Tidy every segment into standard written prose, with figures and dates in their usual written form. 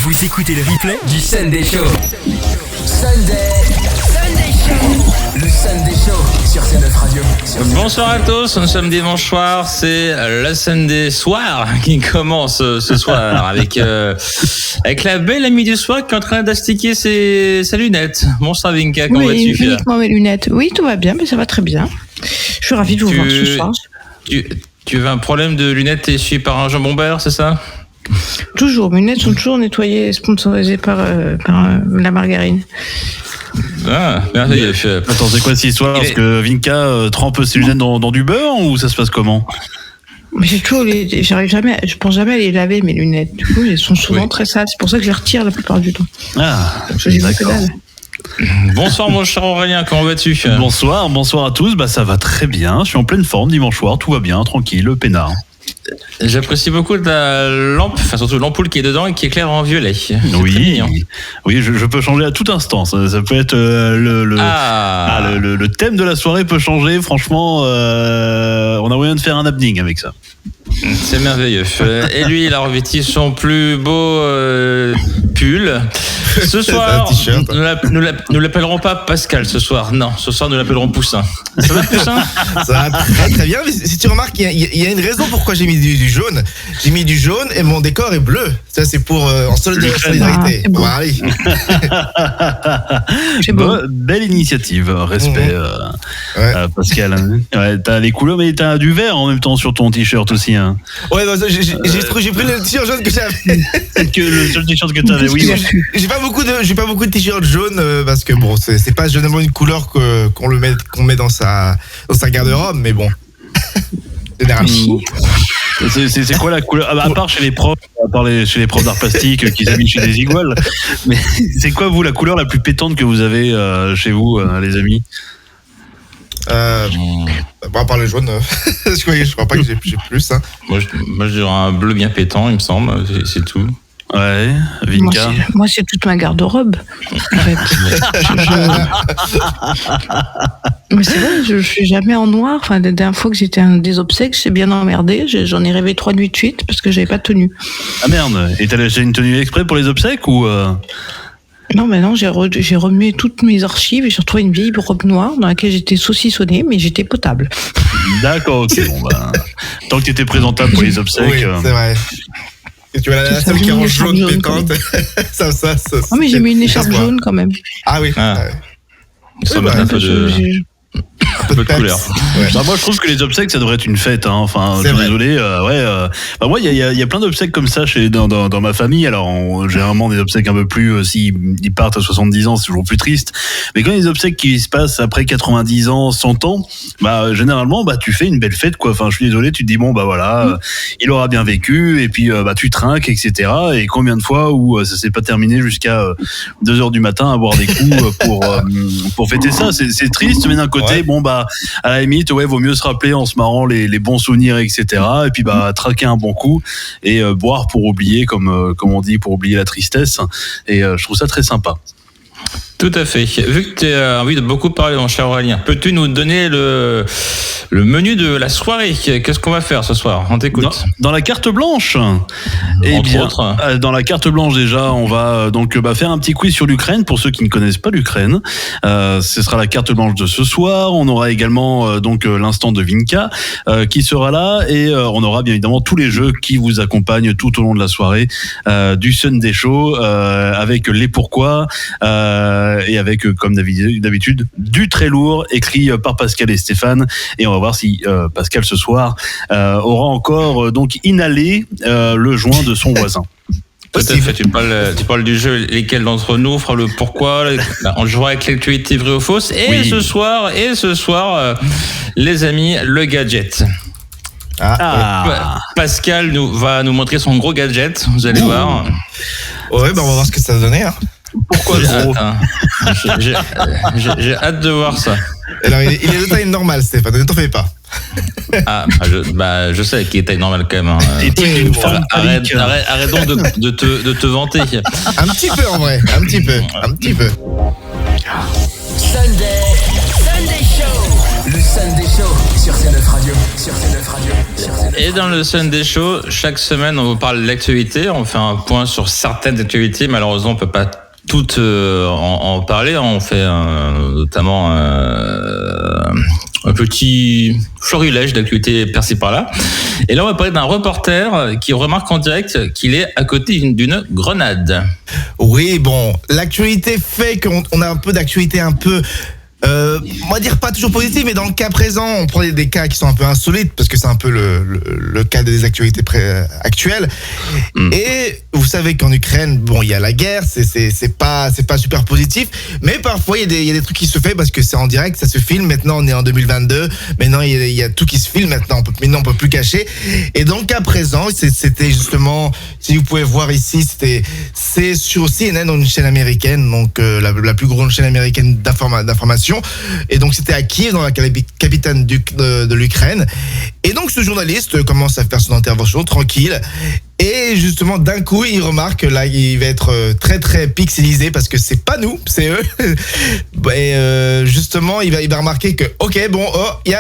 Vous écoutez le replay du Sunday Show. Sunday Show. Le Sunday Show sur C9 Radio. Bonsoir à tous, nous sommes dimanche soir, c'est le Sunday soir qui commence ce soir avec la belle amie du soir qui est en train d'astiquer sa lunette. Bonsoir Vinka, comment vas-tu? Uniquement mes lunettes. Oui, tout va bien, mais ça va très bien. Je suis ravie de vous voir ce soir. Tu as un problème de lunettes et suivi par un jambon beurre, c'est ça? Toujours, mes lunettes sont toujours nettoyées et sponsorisées par la margarine. Ah, merveilleux. Attends, c'est quoi cette histoire? Parce que Vinka trempe ses lunettes dans du beurre ou ça se passe comment? Mais je pense jamais à les laver mes lunettes. Du coup, elles sont souvent très sales. C'est pour ça que je les retire la plupart du temps. Ah, d'accord. Bonsoir mon cher Aurélien, comment vas-tu? Bonsoir à tous, ça va très bien, je suis en pleine forme dimanche soir, tout va bien, tranquille, peinard. J'apprécie beaucoup ta lampe, enfin surtout l'ampoule qui est dedans et qui éclaire en violet. Oui, je peux changer à tout instant. Ça peut être le thème de la soirée peut changer. Franchement, on a moyen de faire un happening avec ça. C'est merveilleux. Et lui, il a revêtu son plus beau pull. Ce soir, nous l'appellerons pas Pascal ce soir. Non, ce soir, nous l'appellerons Poussin. Ça va, Poussin? Ça va très très bien. Mais si tu remarques, il y a une raison pourquoi j'ai mis du jaune. J'ai mis du jaune et mon décor est bleu. Ça, c'est pour en solidarité. Bon. Oui. C'est beau. Belle initiative, respect, Pascal. Ouais, t'as les couleurs, mais t'as du vert en même temps sur ton t-shirt aussi. Hein. Ouais, non, j'ai pris le t-shirt jaune que j'avais. C'est que le seul t-shirt que t'avais, oui. J'ai pas beaucoup de t-shirts jaunes parce que bon, c'est pas généralement une couleur qu'on met dans sa garde-robe, mais bon. Généralement. C'est quoi la couleur? À part chez les profs, chez les profs d'art plastique qui s'habillent chez des iguales. Mais c'est quoi vous la couleur la plus pétante que vous avez chez vous, les amis? À part les jaunes, je crois pas que j'ai plus. Hein. Moi, je dirais un bleu bien pétant, il me semble, c'est tout. Ouais, Vinka. Moi, c'est toute ma garde-robe. En fait. Mais c'est vrai, je suis jamais en noir. Enfin, la dernière fois que j'étais à des obsèques, j'ai bien emmerdé. J'en ai rêvé 3 nuits de suite parce que j'avais pas de tenue. Ah merde. Et t'as acheté une tenue exprès pour les obsèques ou Non, mais non, j'ai remué toutes mes archives et j'ai retrouvé une vieille robe noire dans laquelle j'étais saucissonnée, mais j'étais potable. D'accord, ok. Bon, tant que t'étais présentable pour les obsèques. Oui, c'est vrai. Et tu vois la seule qui est en jaune pétante. ça. Oh, mais j'ai mis une écharpe jaune quand même. Ah oui. Ça met un peu de couleur. Ouais. Moi, je trouve que les obsèques, ça devrait être une fête. Hein. Enfin, je suis désolé. Moi, il y a plein d'obsèques comme ça dans ma famille. Alors, généralement, des obsèques un peu plus, s'ils partent à 70 ans, c'est toujours plus triste. Mais quand il y a des obsèques qui se passent après 90 ans, 100 ans, généralement, tu fais une belle fête, quoi. Enfin, je suis désolé, tu te dis, il aura bien vécu, et puis, tu trinques, etc. Et combien de fois où ça s'est pas terminé jusqu'à 2h du matin à boire des coups pour fêter ça. C'est triste, mais d'un côté, à la limite, vaut mieux se rappeler en se marrant les bons souvenirs, etc. Et puis, traquer un bon coup et boire pour oublier, comme on dit, pour oublier la tristesse. Et je trouve ça très sympa. Tout à fait. Vu que tu as envie de beaucoup parler, mon cher Aurélien, peux-tu nous donner le menu de la soirée? Qu'est-ce qu'on va faire ce soir? On t'écoute. Dans la carte blanche, dans la carte blanche déjà, on va donc faire un petit quiz sur l'Ukraine pour ceux qui ne connaissent pas l'Ukraine. Ce sera la carte blanche de ce soir. On aura également l'instant de Vinka qui sera là et on aura bien évidemment tous les jeux qui vous accompagnent tout au long de la soirée du Sunday Show avec les pourquoi. Et avec, comme d'habitude, du très lourd écrit par Pascal et Stéphane. Et on va voir si Pascal, ce soir, aura encore inhalé le joint de son voisin. Tout à fait, tu parles du jeu, lesquels d'entre nous fera le pourquoi, on jouera avec l'actualité vraie ou fausse. Et ce soir, les amis, le gadget. Pascal va nous montrer son gros gadget, vous allez voir. Ouais, on va voir ce que ça va donner. Hein. Pourquoi gros? J'ai hâte de voir ça. Alors, il est de taille normale, Stéphane, ne t'en fais pas. Je sais qu'il est taille normale quand même. Hein. Arrête donc de te vanter. Un petit peu en vrai, un petit peu. Sunday Show. Le Sunday Show sur C9 Radio. Et dans le Sunday Show, chaque semaine, on vous parle de l'actualité. On fait un point sur certaines actualités. Malheureusement, on peut pas toutes en parler. On fait notamment un petit florilège d'actualités par-ci par-là. Et là, on va parler d'un reporter qui remarque en direct qu'il est à côté d'une grenade. Oui, bon, l'actualité fait qu'on a un peu d'actualité un peu... on va dire pas toujours positive, mais dans le cas présent, on prend des cas qui sont un peu insolites parce que c'est un peu le cas des actualités actuelles. Et vous savez qu'en Ukraine, bon, il y a la guerre, c'est pas super positif, mais parfois il y a des trucs qui se font parce que c'est en direct, ça se filme. Maintenant, on est en 2022. Maintenant, il y a tout qui se filme. Maintenant, on peut plus cacher. Et dans le cas présent, c'était justement, si vous pouvez voir ici, c'est sur CNN, une chaîne américaine, donc la plus grande chaîne américaine d'information. Et donc c'était à Kiev, dans la capitale de l'Ukraine. Et donc ce journaliste commence à faire son intervention tranquille. Et justement d'un coup il remarque là il va être très très pixelisé parce que c'est pas nous, c'est eux. Et justement il va remarquer que ok bon il y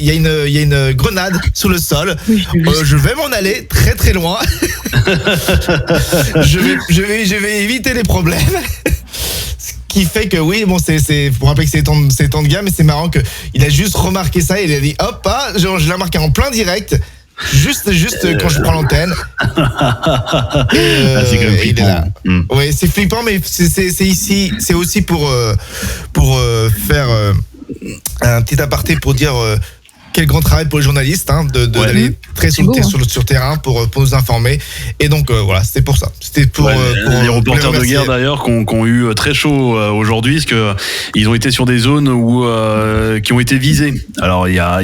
a une grenade sous le sol. Je vais m'en aller très très loin. je vais éviter les problèmes. Qui fait que oui, bon, c'est pour rappeler que c'est temps de guerre, mais c'est marrant que il a juste remarqué ça et il a dit hop, je l'ai remarqué en plein direct, juste quand je prends l'antenne. C'est quand même flippant. Oui, c'est flippant, mais c'est aussi pour faire un petit aparté pour dire. Quel grand travail pour les journalistes d'aller très sur le terrain pour nous informer. Et donc voilà, c'était pour ça. C'était pour les reporters de guerre d'ailleurs qui ont eu très chaud aujourd'hui parce que ils ont été sur des zones qui ont été visées. Alors il y a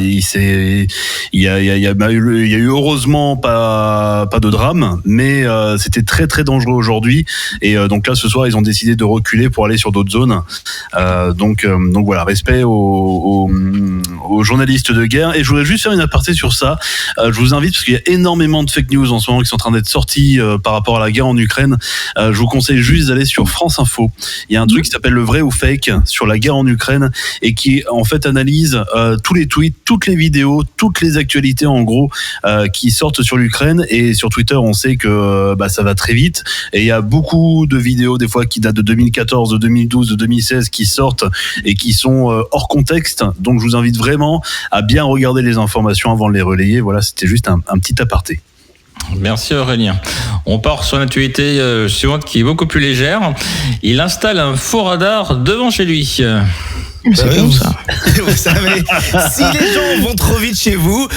eu heureusement pas de drame, mais c'était très très dangereux aujourd'hui. Et donc là ce soir ils ont décidé de reculer pour aller sur d'autres zones. Donc voilà, respect aux journalistes de guerre. Et je voudrais juste faire une aparté sur ça. Je vous invite, parce qu'il y a énormément de fake news en ce moment qui sont en train d'être sortis par rapport à la guerre en Ukraine. Je vous conseille juste d'aller sur France Info. Il y a un truc qui s'appelle le vrai ou fake sur la guerre en Ukraine et qui en fait analyse tous les tweets, toutes les vidéos, toutes les actualités en gros qui sortent sur l'Ukraine. Et sur Twitter, on sait que ça va très vite. Et il y a beaucoup de vidéos des fois qui datent de 2014, de 2012, de 2016 qui sortent et qui sont hors contexte. Donc je vous invite vraiment à bien regarder les informations avant de les relayer. Voilà, c'était juste un petit aparté. Merci Aurélien. On part sur une actualité suivante qui est beaucoup plus légère. Il installe un faux radar devant chez lui. C'est bon ça. Vous savez, si les gens vont trop vite chez vous,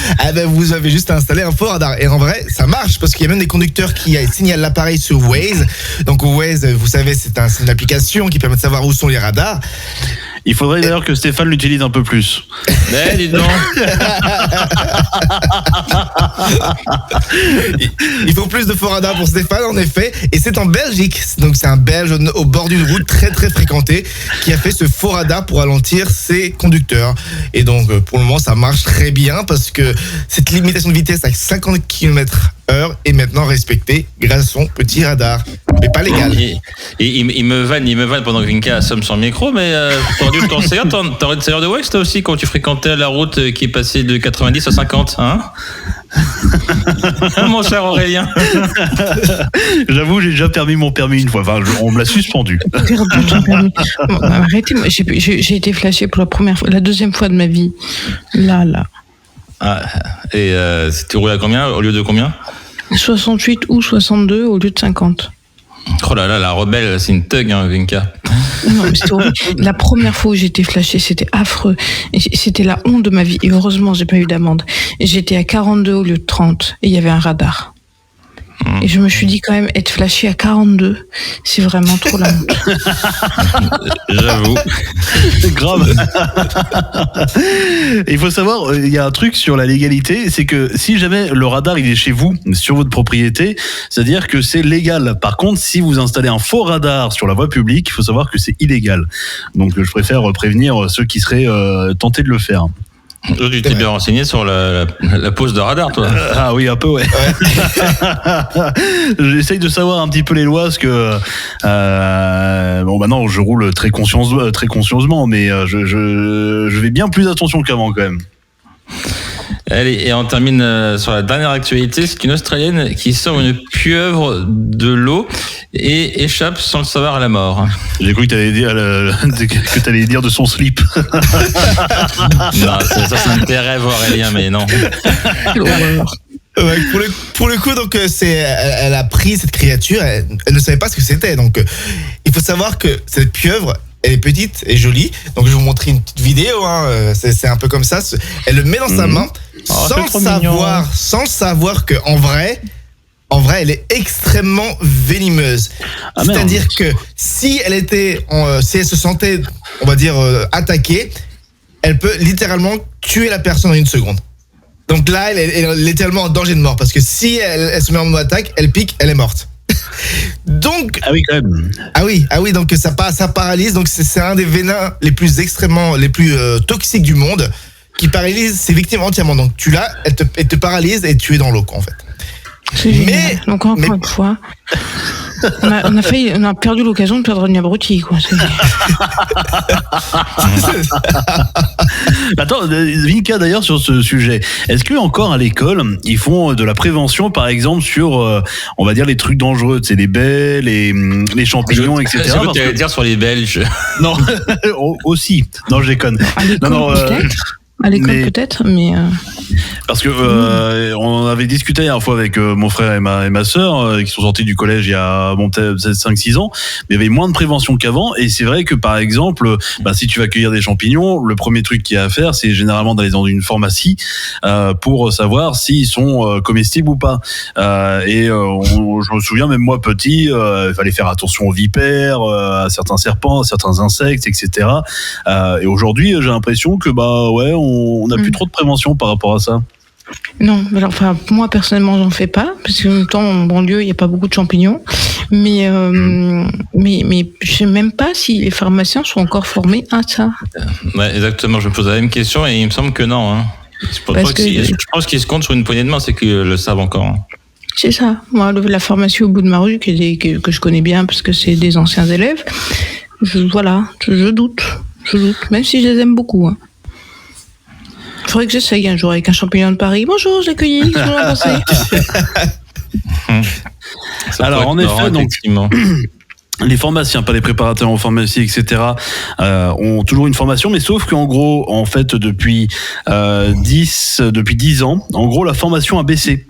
vous avez juste installé un faux radar. Et en vrai, ça marche parce qu'il y a même des conducteurs qui signalent l'appareil sur Waze. Donc Waze, vous savez, c'est une application qui permet de savoir où sont les radars. Il faudrait d'ailleurs que Stéphane l'utilise un peu plus. Mais dis donc. Il faut plus de faux radars pour Stéphane, en effet. Et c'est en Belgique. Donc c'est un Belge au bord d'une route très très fréquentée qui a fait ce faux radar pour ralentir ses conducteurs. Et donc pour le moment ça marche très bien parce que cette limitation de vitesse à 50 km/h est maintenant respectée grâce à son petit radar. Mais pas légal. Il me vanne pendant que Vinka assomme son micro, mais t'aurais dû le conseiller. T'aurais dû savoir de Waze toi aussi quand tu fréquentais la route qui est passée de 90 à 50, hein? Mon cher Aurélien. J'avoue, j'ai déjà permis mon permis une fois. Enfin, on me l'a suspendu. Arrêtez, j'ai été flashé pour la deuxième fois de ma vie. Là. Ah, et tu roules à combien au lieu de combien? 68 ou 62 au lieu de 50. Oh là là, la rebelle, c'est une thug, hein, Vinka. Non, mais c'était horrible. La première fois où j'ai été flashée, c'était affreux. C'était la honte de ma vie. Et heureusement, j'ai pas eu d'amende. J'étais à 42 au lieu de 30. Et il y avait un radar. Et je me suis dit quand même, être flashé à 42, c'est vraiment trop la honte. J'avoue. C'est grave. Il faut savoir, il y a un truc sur la légalité, c'est que si jamais le radar il est chez vous, sur votre propriété, c'est-à-dire que c'est légal. Par contre, si vous installez un faux radar sur la voie publique, il faut savoir que c'est illégal. Donc je préfère prévenir ceux qui seraient tentés de le faire. Tu t'es bien renseigné sur la pose de radar, toi. Ah oui, un peu, ouais. J'essaye de savoir un petit peu les lois, parce que maintenant je roule très consciencieusement, mais je vais bien plus attention qu'avant quand même. Allez, et on termine sur la dernière actualité. C'est une Australienne qui sort une pieuvre de l'eau et échappe sans le savoir à la mort. J'ai cru que t'allais dire de son slip. Non, ça me fait rêve, Aurélien, mais non. Ouais, pour le coup, donc elle a pris cette créature, elle ne savait pas ce que c'était. Donc il faut savoir que cette pieuvre, elle est petite et jolie. Donc je vais vous montrer une petite vidéo. C'est un peu comme ça. Elle le met dans sa main sans savoir que en vrai, elle est extrêmement venimeuse. C'est-à-dire que si elle se sentait, on va dire, attaquée, elle peut littéralement tuer la personne en une seconde. Donc là, elle est littéralement en danger de mort, parce que si elle se met en mode attaque, elle pique, elle est morte. Donc quand même. Ah oui, donc ça paralyse. Donc c'est un des venins les plus toxiques du monde, qui paralyse ses victimes entièrement. Donc tu l'as, elle te paralyse et tu es dans l'eau, quoi, en fait. Donc encore une fois, on a perdu l'occasion de perdre une abruti, quoi. Attends, Vinka, d'ailleurs, sur ce sujet, est-ce que encore à l'école, ils font de la prévention, par exemple, sur, on va dire, les trucs dangereux, c'est les baies, les champignons, etc. C'est ce que tu allais dire sur les Belges. Non, aussi. Non, je déconne. À l'école peut-être, mais parce que on avait discuté une fois avec mon frère et ma sœur qui sont sortis du collège il y a 5-6 ans, mais il y avait moins de prévention qu'avant. Et c'est vrai que par exemple, si tu vas cueillir des champignons, le premier truc qu'il y a à faire, c'est généralement d'aller dans une pharmacie pour savoir s'ils sont comestibles ou pas. Je me souviens, même moi petit, il fallait faire attention aux vipères, à certains serpents, à certains insectes, etc. Et aujourd'hui, j'ai l'impression que on n'a plus trop de prévention par rapport à ça. non, alors, enfin, moi personnellement j'en fais pas, parce que en même temps en banlieue il n'y a pas beaucoup de champignons, mais je sais même pas si les pharmaciens sont encore formés à ça. Ouais, exactement, je me pose la même question et il me semble que non. Je pense qu'ils se comptent sur une poignée de main, c'est qu'ils le savent encore. Hein. C'est ça. Moi, la pharmacie au bout de ma rue, que je connais bien parce que c'est des anciens élèves, je doute, même si je les aime beaucoup. Hein. Il faudrait que j'essaye un jour avec un champignon de Paris. Bonjour, j'ai accueilli. Qu'est-ce que vous en pensez ? Alors, en effet, donc, les pharmaciens, pas les préparateurs en pharmacie, etc., ont toujours une formation, mais sauf qu'en gros, en fait, depuis 10 ans, en gros, la formation a baissé.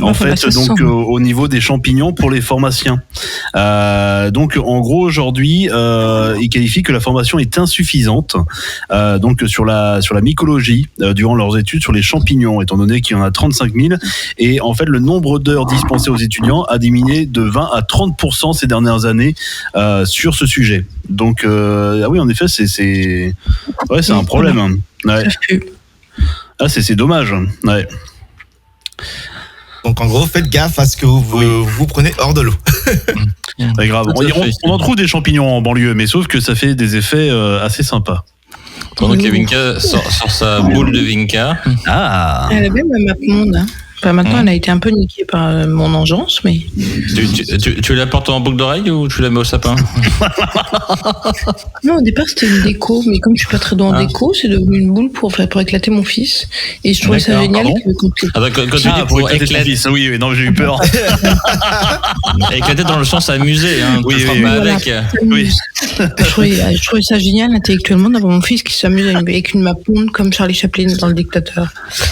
En fait, donc au niveau des champignons pour les pharmaciens. Donc, en gros, aujourd'hui, ils qualifient que la formation est insuffisante. Donc, sur la mycologie, durant leurs études sur les champignons, étant donné qu'il y en a 35 000, et en fait, le nombre d'heures dispensées aux étudiants a diminué de 20 à 30% ces dernières années. Sur ce sujet. Donc, oui, en effet, c'est un problème. Ouais. C'est dommage. Ouais. Donc, en gros, faites gaffe à ce que vous prenez hors de l'eau. C'est grave. On en trouve des champignons en banlieue, mais sauf que ça fait des effets assez sympas. Pendant que Vinka sort sa boule de Vinka. Ah. Elle est belle, ma monde. Hein. Enfin, maintenant, elle a été un peu niquée par mon engeance, mais... Tu la portes en boucle d'oreille ou tu la mets au sapin ? Non, au départ, c'était une déco, mais comme je suis pas très douée en déco, c'est devenu une boule pour éclater mon fils. Et je trouvais ça génial. Quand tu dis pour éclater ton fils, oui, non, j'ai eu peur. Éclater dans le sens amusé, hein. Oui, avec. Oui. Je trouvais ça génial intellectuellement d'avoir mon fils qui s'amuse avec une maponde comme Charlie Chaplin dans Le Dictateur.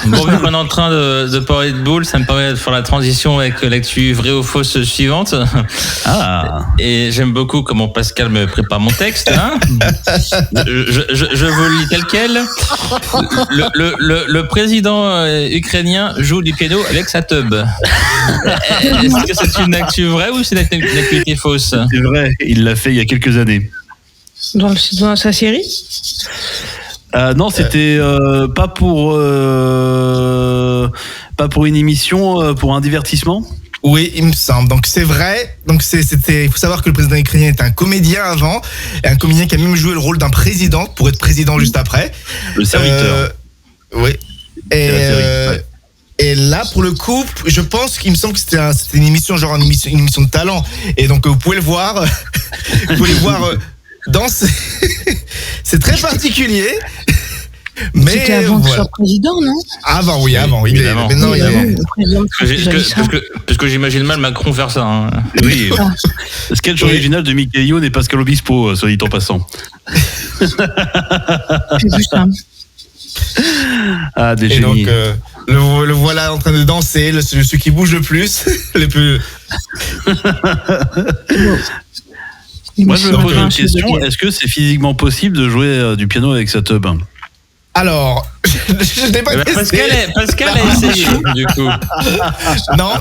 Bon, vu qu'on est en train de parler de boule, ça me permet de faire la transition avec l'actu vraie ou fausse suivante. Et j'aime beaucoup comment Pascal me prépare mon texte. Hein. Je vous le lis tel quel. Le président ukrainien joue du piano avec sa teub. Est-ce que c'est une actu vraie ou c'est une actualité fausse ? C'est vrai, il l'a fait il y a quelques années. Dans sa série ? Non, c'était pas pour une émission, pour un divertissement. Oui, il me semble. Donc c'est vrai. Donc il faut savoir que le président ukrainien était un comédien avant, et un comédien qui a même joué le rôle d'un président pour être président juste après. Le serviteur. Oui. Et, la série, ouais. Et là, pour le coup, je pense qu'il me semble que c'était une émission, genre une émission de talent. Et donc, vous pouvez le voir, danser. C'est très particulier. Mais c'était avant qu'il soit président, non? Avant, oui. Évidemment. Maintenant, Parce que j'imagine mal Macron faire ça. Hein. Oui. Le sketch original de Mickey Youn et Pascal Obispo, soit dit en passant. J'ai vu ça. Ah, des et génies. donc, le voilà en train de danser, celui qui bouge le plus, le plus. Moi, je me pose une question. Est-ce que c'est physiquement possible de jouer du piano avec sa tub? Alors, je n'ai pas testé. Pascal a essayé, du coup. Non.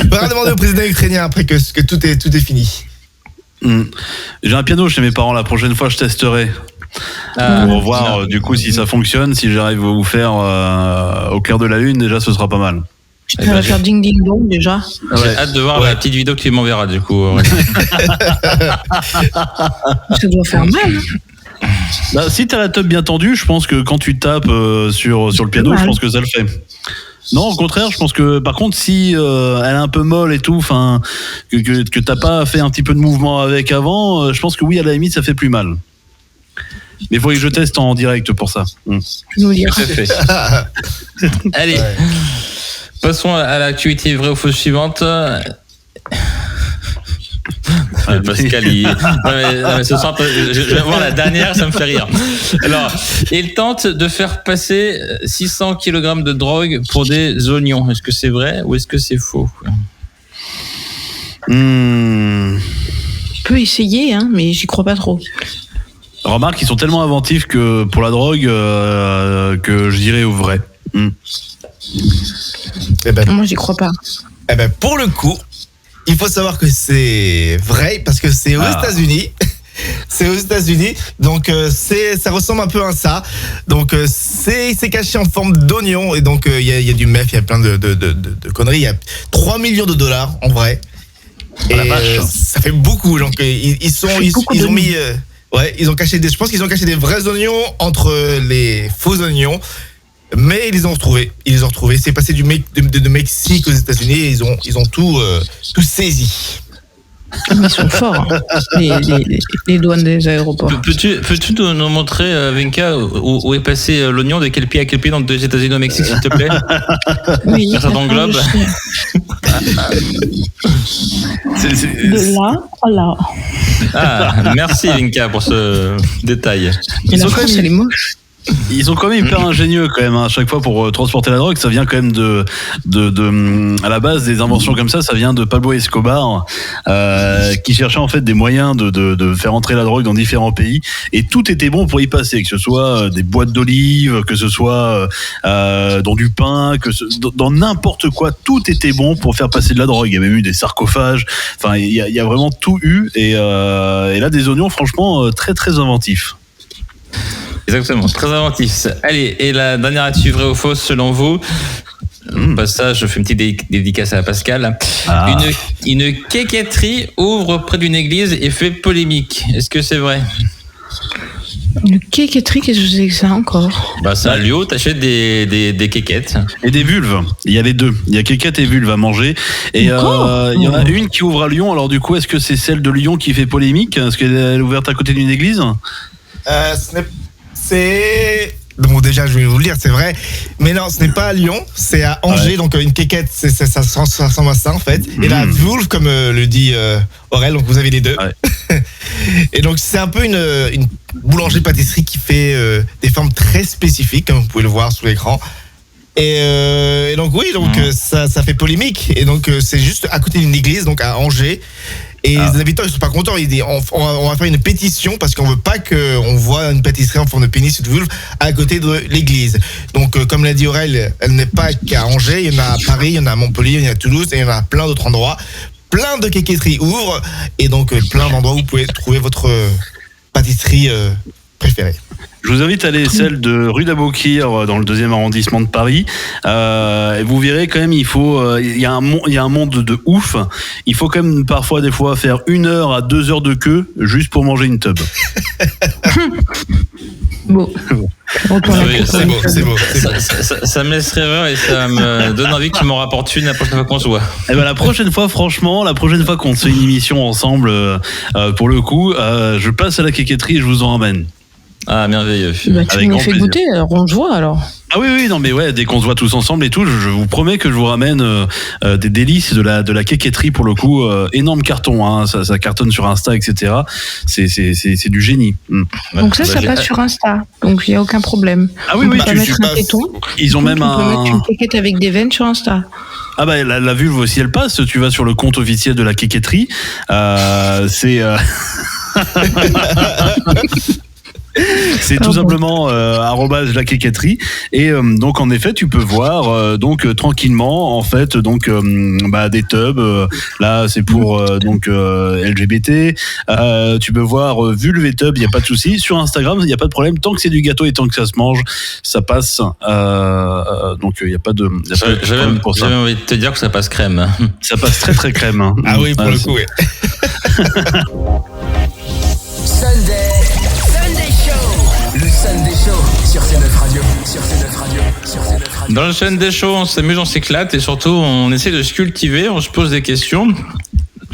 On va demander au président ukrainien après que tout est fini. J'ai un piano chez mes parents. La prochaine fois, je testerai. Pour voir du coup si ça fonctionne, si j'arrive à vous faire au clair de la lune, déjà ce sera pas mal. Ça va faire ding ding dong déjà. J'ai hâte de voir la petite vidéo que tu m'enverras du coup. Ça doit faire mal. Bah, si t'as la tub bien tendue, je pense que quand tu tapes sur le piano, je pense que ça le fait. Non, au contraire, je pense que par contre, si elle est un peu molle et tout, enfin que t'as pas fait un petit peu de mouvement avec avant, je pense que oui, à la limite, ça fait plus mal. Mais il faut que je teste en direct pour ça. Tu nous diras. Tout à fait. Allez, passons à l'actualité vraie ou fausse suivante. Pascal, non, mais ce soir, je vais voir la dernière, ça me fait rire. Alors, il tente de faire passer 600 kg de drogue pour des oignons. Est-ce que c'est vrai ou est-ce que c'est faux? Je peux essayer, hein, mais j'y crois pas trop. Remarque, ils sont tellement inventifs que pour la drogue, que je dirais au vrai. Moi, j'y crois pas. Eh ben, pour le coup, il faut savoir que c'est vrai parce que c'est aux États-Unis. C'est aux États-Unis, donc ça ressemble un peu à ça. Donc c'est caché en forme d'oignon et donc il y a du meth, il y a plein de conneries. Il y a 3 millions de dollars en vrai. Et ça fait beaucoup. Donc ils ont mis. Ils ont caché je pense qu'ils ont caché des vrais oignons entre les faux oignons, mais ils les ont retrouvés. C'est passé de Mexique aux États-Unis et ils ont tout saisi. Ils sont forts, hein. les douanes des aéroports. Peux-tu nous montrer, Vinka, où est passé l'oignon, de quel pied à quel pied dans les États-Unis au Mexique, s'il te plaît? Oui. Ça t'englobe. De là à là. Ah, merci Vinka pour ce détail. La France, elle est moche. Ils sont quand même hyper ingénieux quand même, hein, à chaque fois pour transporter la drogue. Ça vient quand même à la base des inventions comme ça vient de Pablo Escobar, qui cherchait en fait des moyens de faire entrer la drogue dans différents pays, et tout était bon pour y passer, que ce soit des boîtes d'olives, que ce soit dans du pain, dans n'importe quoi, tout était bon pour faire passer de la drogue. Il y a même eu des sarcophages, enfin il y a vraiment tout eu, et là des oignons franchement très très inventifs. Exactement, très inventif. Allez, et la dernière actu vraie ou fausse selon vous? Au passage, je fais une petite dédicace à Pascal. Une quéquetterie ouvre près d'une église et fait polémique. Est-ce que c'est vrai? Une quéquetterie, qu'est-ce que c'est que ça encore? C'est un lieu où t'achètes des quéquettes. Et des vulves. Il y a les deux. Il y a quéquettes et vulves à manger. Et il y en a une qui ouvre à Lyon. Alors du coup, est-ce que c'est celle de Lyon qui fait polémique? Est-ce qu'elle est ouverte à côté d'une église? Bon, déjà, je vais vous le dire, c'est vrai. Mais non, ce n'est pas à Lyon, c'est à Angers. Donc, une quéquette, ça ressemble à ça, en fait. Et la vulve, comme le dit Aurel, donc vous avez les deux. Ouais. Et donc, c'est un peu une boulangerie-pâtisserie qui fait des formes très spécifiques, comme vous pouvez le voir sous l'écran. Et donc, oui, donc ça fait polémique. Et donc, c'est juste à côté d'une église, donc à Angers. Et les habitants, ils sont pas contents. Ils disent, on va faire une pétition parce qu'on veut pas qu'on voit une pâtisserie en forme de pénis ou de vulve à côté de l'église. Donc, comme l'a dit Aurel, elle n'est pas qu'à Angers. Il y en a à Paris, il y en a à Montpellier, il y en a à Toulouse et il y en a à plein d'autres endroits. Plein de quéquetteries ouvrent et donc plein d'endroits où vous pouvez trouver votre pâtisserie préférée. Je vous invite à aller celle de rue d'Aboukir dans le 2e arrondissement de Paris. Et vous verrez quand même, il y a un monde de ouf. Il faut quand même parfois des fois faire 1 heure à 2 heures de queue juste pour manger une tub. Bon. C'est beau. Ça me laisse rêveur et ça me donne envie que tu m'en rapportes une la prochaine fois qu'on se voit. Et ben la prochaine fois qu'on se fait une émission ensemble, pour le coup, je passe à la quéquetterie et je vous en ramène. Ah, merveilleux. Bah, tu nous fais goûter, on se voit alors. Ah oui, non mais ouais, dès qu'on se voit tous ensemble et tout, je vous promets que je vous ramène des délices de la quéquetterie pour le coup, énorme carton, hein, ça cartonne sur Insta, etc. C'est du génie. Donc ça passe sur Insta, donc il y a aucun problème. Ah oui, on peut mettre un téton. Ils ont même on peut mettre une quéquette avec des veines sur Insta. Ah bah la vulve aussi elle passe. Tu vas sur le compte officiel de la quéquetterie, c'est c'est tout simplement @la quéquetterie et donc en effet tu peux voir tranquillement en fait des tubs là c'est pour LGBT, tu peux voir vulve et tub, il y a pas de souci. Sur Instagram il y a pas de problème, tant que c'est du gâteau et tant que ça se mange ça passe, donc il y a pas de problème pour ça. J'avais envie de te dire que ça passe crème. Ça passe très très crème, hein. Ah oui, pour le coup, oui. Sunday Show. Le Sunday Show sur C9 Radio. Dans le Sunday Show, on s'amuse, on s'éclate et surtout on essaie de se cultiver, on se pose des questions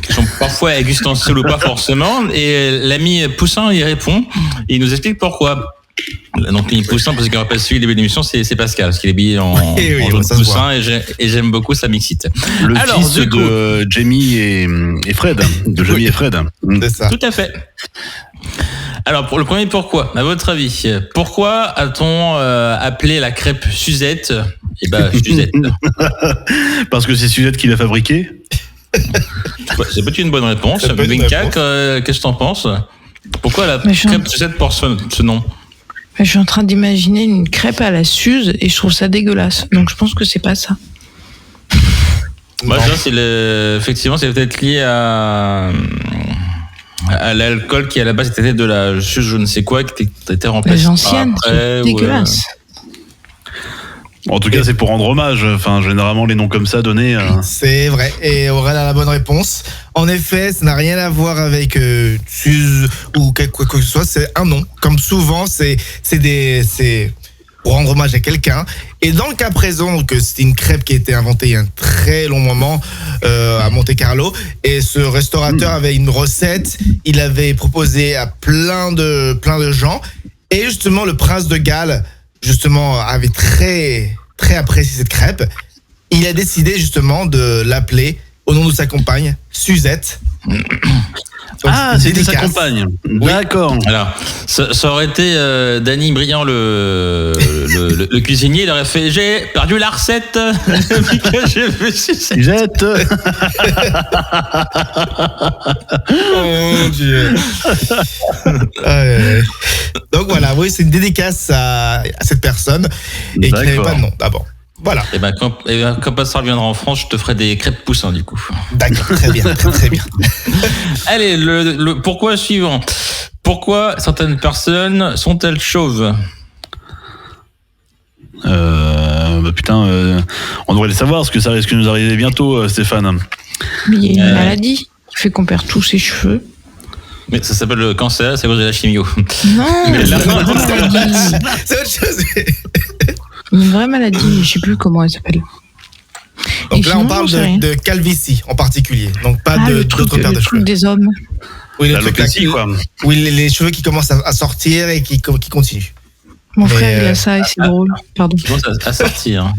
qui sont parfois existentielles ou pas forcément, et l'ami Poussin y répond et il nous explique pourquoi. Donc l'ami Poussin, parce qu'il rappelle celui du début de l'émission, c'est Pascal, parce qu'il est habillé en jaune Poussin et j'aime beaucoup sa mixité. Le fils de Jamie et Fred, Jamie et Fred. C'est ça. Tout à fait. Alors, pour le premier, pourquoi ? À votre avis, pourquoi a-t-on appelé la crêpe Suzette ? Eh ben, Suzette. Parce que c'est Suzette qui l'a fabriquée. C'est peut-être une bonne réponse. Vinka, qu'est-ce que t'en penses ? Pourquoi la crêpe Suzette porte ce nom ? Je suis en train d'imaginer une crêpe à la Suze et je trouve ça dégueulasse. Donc, je pense que c'est pas ça. Moi, effectivement, c'est peut-être lié à l'alcool qui à la base était de la je ne sais quoi qui était remplacé les anciennes, c'est dégueulasse. En tout cas, c'est pour rendre hommage. Enfin, généralement, les noms comme ça donnés. C'est vrai. Et Aurèle a la bonne réponse. En effet, ça n'a rien à voir avec Suze ou quoi que ce soit. C'est un nom. Comme souvent, c'est pour rendre hommage à quelqu'un. Et dans le cas présent, c'était une crêpe qui a été inventée il y a un très long moment à Monte-Carlo. Et ce restaurateur avait une recette. Il avait proposé à plein de gens. Et justement, le prince de Galles, justement, avait très, très apprécié cette crêpe. Il a décidé justement de l'appeler, au nom de sa compagne, Suzette. Donc, c'était sa compagne. Oui. D'accord. Alors, ça aurait été Danny Briand, le cuisinier, il aurait fait « J'ai perdu la recette depuis que j'ai vu Suzette !» Oh mon Dieu. Donc voilà, oui, c'est une dédicace à cette personne et qui n'avait pas de nom d'abord. Voilà. Et quand Pascal reviendra en France, je te ferai des crêpes Poussins du coup. D'accord, très bien, très bien. Allez, le pourquoi suivant. Pourquoi certaines personnes sont-elles chauves ? On devrait le savoir, parce que ça risque de nous arriver bientôt, Stéphane. Mais il y a une maladie qui fait qu'on perd tous ses cheveux. Mais ça s'appelle le cancer, c'est à cause de la chimio. Non, c'est autre chose. Une vraie maladie, je sais plus comment elle s'appelle. Donc là, on parle de calvitie en particulier, donc pas d'autres paires de cheveux. Des hommes. Oui, l'alopécie, quoi. Oui, les cheveux qui commencent à sortir et qui continuent. Mon frère, il a ça et c'est drôle. Pardon. Ils commencent à sortir.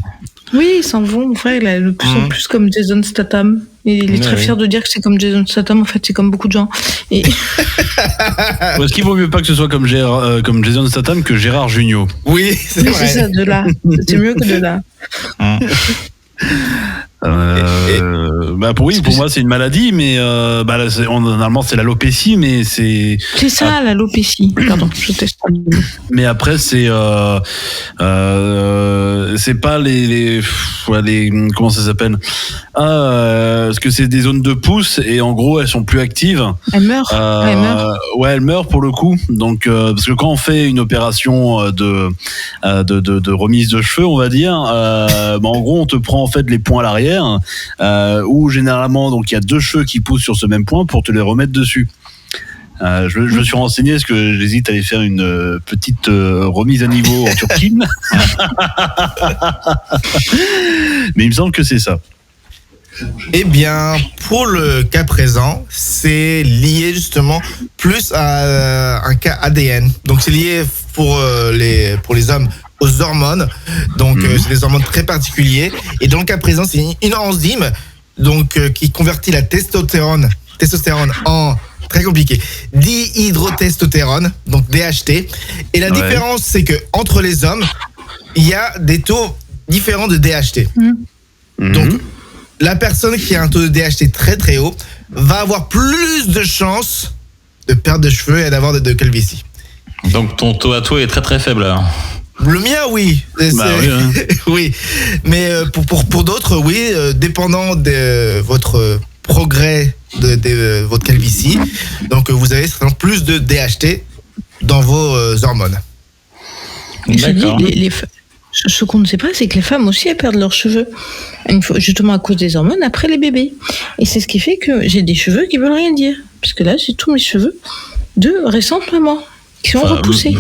Oui, ils s'en vont. Mon frère, il a de plus en plus comme Jason Statham. Et il est très fier de dire que c'est comme Jason Statham. En fait, c'est comme beaucoup de gens. Et... Est-ce qu'il vaut mieux pas que ce soit comme Jason Statham que Gérard Jugnot ? Oui, c'est vrai. C'est ça, de là. C'est mieux que de là. pour moi c'est une maladie, mais normalement c'est l'alopécie, mais c'est ça, l'alopécie. Pardon, je teste. Mais après c'est pas les comment ça s'appelle, parce que c'est des zones de pouce et en gros elles sont plus actives. Elles meurent. Elles meurent pour le coup. Donc parce que quand on fait une opération de remise de cheveux, on va dire, en gros on te prend en fait les points à l'arrière, où généralement donc il y a 2 cheveux qui poussent sur ce même point pour te les remettre dessus. Je me suis renseigné parce que j'hésite à aller faire une petite remise à niveau en Turquie. Mais il me semble que c'est ça. Eh bien, pour le cas présent, c'est lié justement plus à un cas ADN. Donc c'est lié pour les hommes aux hormones. Donc c'est des hormones très particuliers. Et dans le cas présent, c'est une enzyme donc qui convertit la testostérone en, très compliqué, dihydrotestostérone, donc DHT. Et la différence, c'est que entre les hommes, il y a des taux différents de DHT. Donc la personne qui a un taux de DHT très très haut va avoir plus de chances de perdre de cheveux et d'avoir de calvitie. Donc ton taux à toi est très très faible alors. Le mien, oui. Oui. Mais pour d'autres, oui, dépendant de votre progrès de votre calvitie, donc vous avez certainement plus de DHT dans vos hormones. D'accord. Ce qu'on ne sait pas, c'est que les femmes aussi elles perdent leurs cheveux, justement à cause des hormones après les bébés. Et c'est ce qui fait que j'ai des cheveux qui veulent rien dire, parce que là j'ai tous mes cheveux de récente maman qui sont repoussés.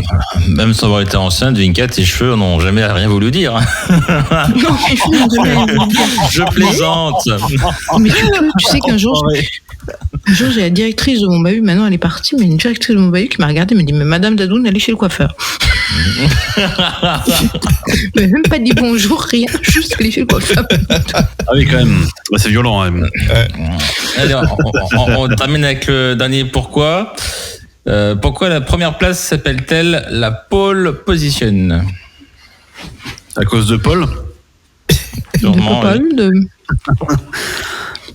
Même sans avoir été enceinte, Vinka, tes cheveux n'ont jamais rien voulu dire. Non, mes cheveux n'ont jamais rien voulu dire. Je plaisante. Mais tu sais qu'un jour, j'ai la directrice de mon bahut, maintenant elle est partie, mais une directrice de mon bahut qui m'a regardée et m'a dit, mais Madame Dadoun, allez chez le coiffeur. Mais même pas dit bonjour, rien, juste aller chez le coiffeur. Ah oui, quand même, c'est violent. Allez, on termine avec le dernier pourquoi. Pourquoi la première place s'appelle-t-elle la pole position? À cause de Paul? Sûrement,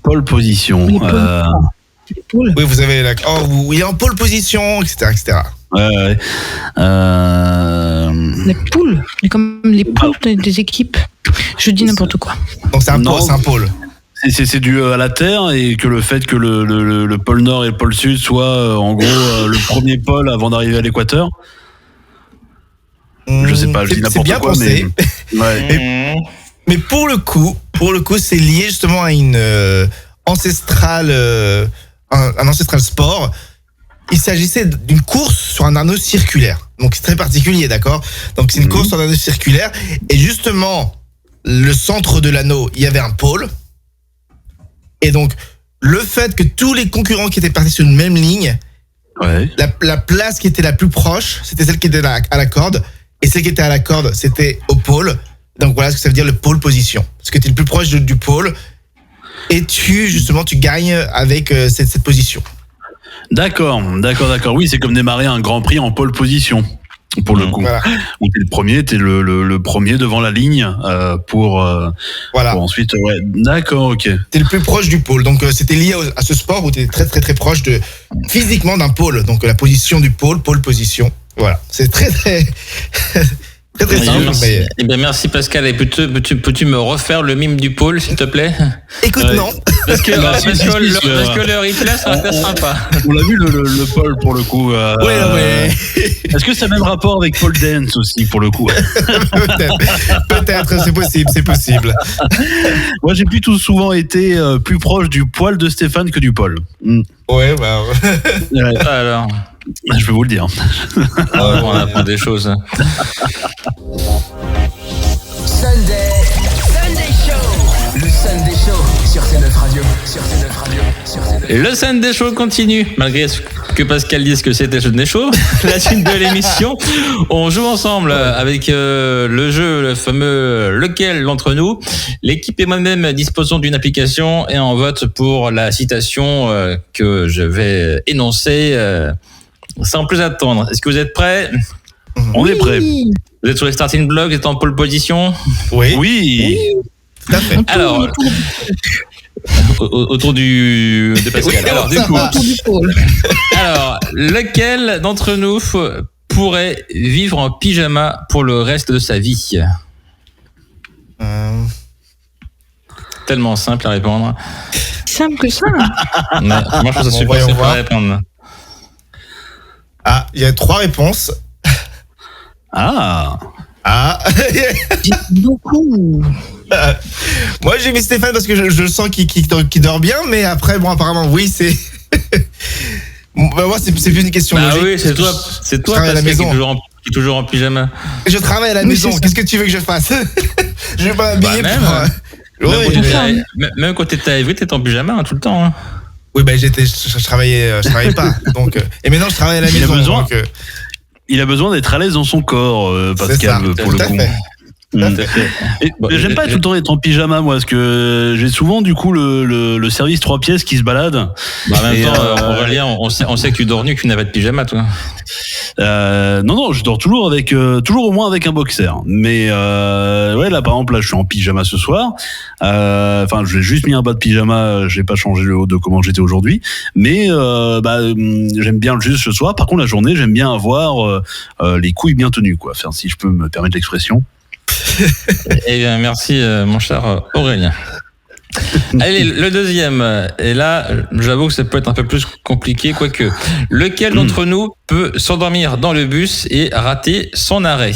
Pole position. Oui, vous avez il est en pole position, etc. Ouais. Les poules, comme les poules des équipes. Je dis n'importe quoi. Donc c'est un pôle. C'est dû à la Terre, et que le fait que le pôle Nord et le pôle Sud soient en gros le premier pôle avant d'arriver à l'équateur. Je sais pas, je dis n'importe quoi. C'est bien pensé. Mais pour le coup, c'est lié justement à une ancestrale, un ancestral sport. Il s'agissait d'une course sur un anneau circulaire. Donc c'est très particulier, d'accord? Donc c'est une course sur un anneau circulaire, et justement le centre de l'anneau, il y avait un pôle. Et donc, le fait que tous les concurrents qui étaient partis sur une même ligne, la place qui était la plus proche, c'était celle qui était à la corde, et celle qui était à la corde, c'était au pôle. Donc voilà ce que ça veut dire, le pôle position. Parce que tu es le plus proche du pôle, et tu gagnes avec cette position. D'accord. Oui, c'est comme démarrer un Grand Prix en pole position. Pour le coup, voilà. Où t'es le premier devant la ligne pour ensuite. Ouais, d'accord, ok. T'es le plus proche du pôle, donc c'était lié à ce sport où t'es très très très proche physiquement d'un pôle, donc la position du pôle position. Voilà, c'est très très très simple. Eh bien, merci Pascal. Et peux-tu me refaire le mime du pôle, s'il te plaît? Écoute, non. Parce que le replay, ça va être sympa. On l'a vu le pôle pour le coup. Ouais. Est-ce que ça a même rapport avec pole dance aussi pour le coup? Peut-être, c'est possible. Moi, j'ai plutôt souvent été plus proche du poil de Stéphane que du pôle. Ouais, bah. Alors. Je peux vous le dire. On apprend des choses. Sunday Show. Le Sunday Show sur C9 Radio. Le Sunday Show continue. Malgré ce que Pascal dise que c'était Sunday Show, la suite de l'émission, on joue ensemble avec le jeu, le fameux Lequel d'entre nous. L'équipe et moi-même disposons d'une application et on vote pour la citation que je vais énoncer sans plus attendre. Est-ce que vous êtes prêts? On est prêts. Vous êtes sur les starting blocks, vous êtes en pole position? Oui. Tout à fait. Alors, autour de Pascal. Alors, du coup, alors, lequel d'entre nous pourrait vivre en pyjama pour le reste de sa vie? Tellement simple à répondre. Simple que ça. Ouais, moi, je trouve ça super simple à répondre. Ah, il y a 3 réponses. Ah. Beaucoup. Moi, j'ai mis Stéphane parce que je sens qu'il dort bien, mais après, bon, apparemment, oui, c'est. Bah, moi, c'est plus une question logique. Oui, c'est toi, Pascal, qui est toujours en pyjama. Je travaille à la maison. Qu'est-ce que tu veux que je fasse? Je vais pas m'habiller même quand t'étais à Évry, t'étais en pyjama tout le temps. Hein. Oui, ben je travaillais pas. Donc, et maintenant, je travaille à la maison. Il a besoin d'être à l'aise dans son corps, Pascal, pour le coup. J'aime pas tout le temps être en pyjama, moi, parce que j'ai souvent du coup le service 3 pièces qui se balade. En même temps, Aurélien, on sait que tu dors nu, que tu n'as pas de pyjama, toi. Non, je dors toujours au moins avec un boxer. Mais ouais, là par exemple, je suis en pyjama ce soir. Enfin, j'ai juste mis un bas de pyjama, j'ai pas changé le haut de comment j'étais aujourd'hui. Mais j'aime bien juste ce soir. Par contre, la journée, j'aime bien avoir les couilles bien tenues, quoi. Enfin, si je peux me permettre l'expression. Eh bien, merci, mon cher Aurélien. Allez, le deuxième. Et là, j'avoue que ça peut être un peu plus compliqué, quoique. Lequel d'entre nous peut s'endormir dans le bus et rater son arrêt?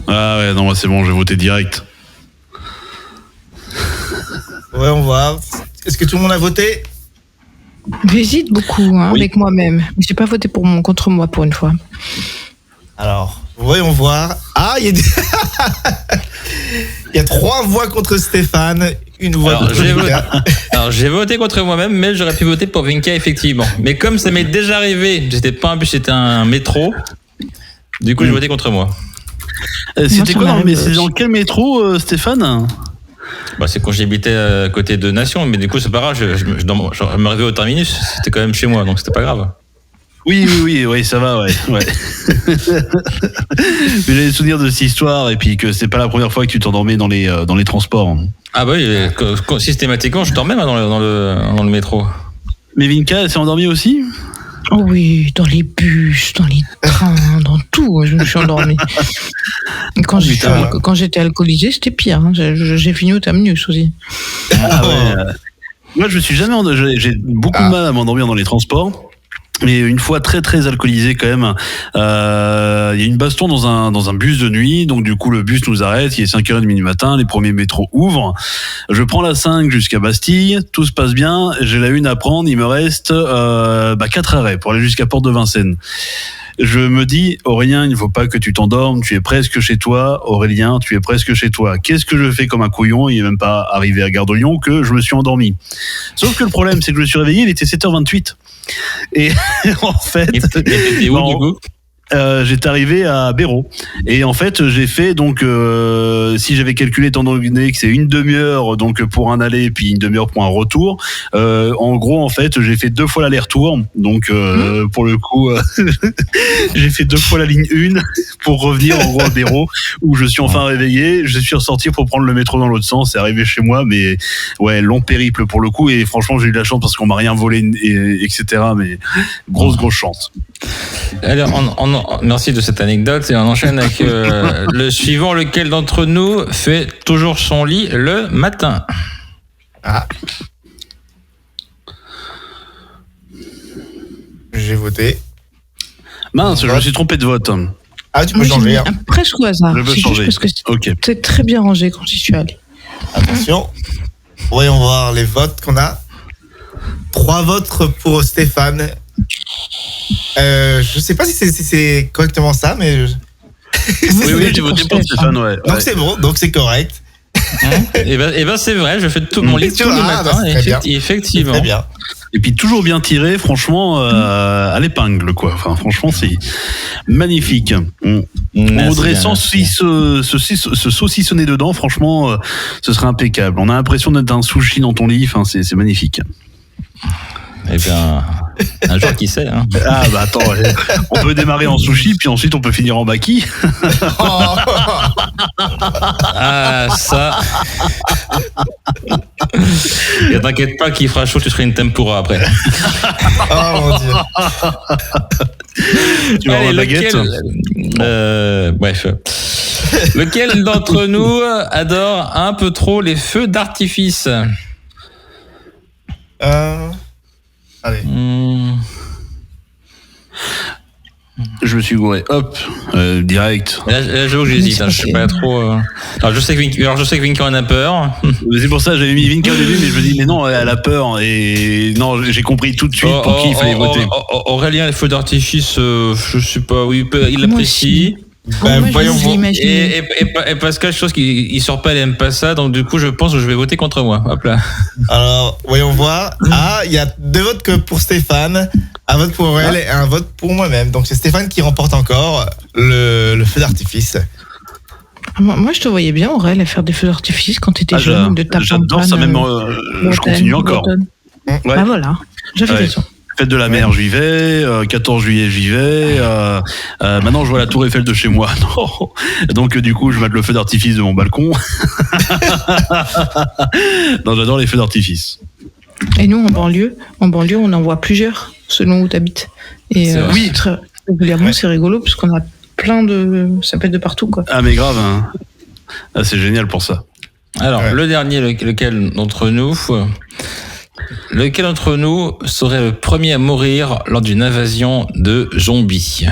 Ah ouais, non, c'est bon, j'ai voté direct. Ouais, on va. Est-ce que tout le monde a voté? J'hésite beaucoup avec moi-même. J'ai pas voté contre moi pour une fois. Alors, voyons voir. Ah, il y a 3 voix contre Stéphane, une voix contre Vinka. Alors, j'ai voté contre moi-même, mais j'aurais pu voter pour Vinka, effectivement. Mais comme ça m'est déjà arrivé, c'était pas un bus, c'était un métro. Du coup, j'ai voté contre moi. C'était quoi c'est dans quel métro, Stéphane? C'est quand j'habitais à côté de Nation, mais du coup, c'est pas grave, je me réveillais au terminus, c'était quand même chez moi, donc c'était pas grave. Oui, ça va, ouais. Mais j'ai des souvenirs de cette histoire et puis que c'est pas la première fois que tu t'endormais dans les transports. Ah bah oui, systématiquement, je dormais dans le métro. Mais Vinka, elle s'est endormie aussi? Oh oui, dans les bus, dans les trains, dans tout, je me suis endormie. Quand j'étais alcoolisée, c'était pire. Hein. J'ai fini au terminus aussi. Ah ouais. Moi, je me suis jamais j'ai beaucoup de mal à m'endormir dans les transports. Mais une fois très très alcoolisé quand même, il y a une baston dans un bus de nuit, donc du coup le bus nous arrête, il est 5h30 du matin, les premiers métros ouvrent, je prends la 5 jusqu'à Bastille, tout se passe bien, j'ai la 1 à prendre, il me reste 4 arrêts pour aller jusqu'à Porte de Vincennes. Je me dis, Aurélien, il ne faut pas que tu t'endormes, tu es presque chez toi. Aurélien, tu es presque chez toi. Qu'est-ce que je fais comme un couillon? Il n'est même pas arrivé à Gare de Lyon que je me suis endormi. Sauf que le problème, c'est que je me suis réveillé, il était 7h28. Et en fait... Et où, du coup? J'étais arrivé à Béraud et en fait j'ai fait donc si j'avais calculé étant donné que c'est une demi-heure donc pour un aller puis une demi-heure pour un retour, en gros en fait j'ai fait 2 fois l'aller-retour donc pour le coup j'ai fait 2 fois la ligne 1 pour revenir en gros à Béraud où je suis enfin réveillé, je suis ressorti pour prendre le métro dans l'autre sens et arrivé chez moi, mais ouais, long périple pour le coup et franchement j'ai eu de la chance parce qu'on m'a rien volé etc, mais grosse chance. Alors, merci de cette anecdote et on enchaîne avec le suivant. Lequel d'entre nous fait toujours son lit le matin? J'ai voté. Mince, je me suis trompé de vote. Ah, tu peux changer. Hein. Presque au hasard. Je peux changer. Parce que c'est très bien rangé quand j'y suis allé. Attention. Voyons voir les votes qu'on a. 3 votes pour Stéphane. Je sais pas si c'est correctement ça, mais... Oui, j'ai voté pour Stéphane, ouais. Donc c'est bon, donc c'est correct. Et ben c'est vrai, je fais tout mon lit tous les matins, effectivement. Très bien. Et puis toujours bien tiré, franchement, à l'épingle, quoi. Enfin, franchement, c'est magnifique. On voudrait se saucissonner dedans, franchement, ce serait impeccable. On a l'impression d'être un sushi dans ton lit, enfin, c'est magnifique. Eh bien, Un jour, qui sait, hein. Ah bah attends, on peut démarrer en sushi, puis ensuite on peut finir en maki. Ah, ça. Et t'inquiète pas qu'il fera chaud, tu seras une tempura après. Oh mon Dieu. Tu vas avoir la baguette. Bref. Lequel d'entre nous adore un peu trop les feux d'artifice? Allez. Je me suis gouré, hop, direct. Là, j'avoue que j'hésite, hein, je sais pas trop. Alors, je sais que Vinka en a peur. C'est pour ça que j'avais mis Vinka au début, mais je me dis, mais non, elle a peur. Et non, j'ai compris tout de suite pour qui il fallait voter. Aurélien, les feux d'artifice, je sais pas, oui, il apprécie. Bah, moi, voyons je voir. l'imagine. Et Pascal, je pense qu'il sort pas, elle aime pas ça, donc du coup, je pense que je vais voter contre moi. Hop là. Alors, voyons voir. Ah, il y a 2 votes que pour Stéphane, un vote pour Aurel et un vote pour moi-même. Donc c'est Stéphane qui remporte encore le feu d'artifice. Moi, je te voyais bien, Aurel, à faire des feux d'artifice quand t'étais jeune. J'adore ça, même je continue encore. Ouais. Bah voilà, j'avais raison. Fête de la mer, j'y vais. 14 juillet, j'y vais. Maintenant, je vois la tour Eiffel de chez moi. Non. Donc, du coup, je mets le feu d'artifice de mon balcon. Non, j'adore les feux d'artifice. Et nous, en banlieue, on en voit plusieurs, selon où t'habites. Et oui, très régulièrement, c'est rigolo, parce qu'on a plein de... Ça pète de partout, quoi. Ah, mais grave, hein. Ah, c'est génial pour ça. Alors, le dernier, lequel d'entre nous serait le premier à mourir lors d'une invasion de zombies?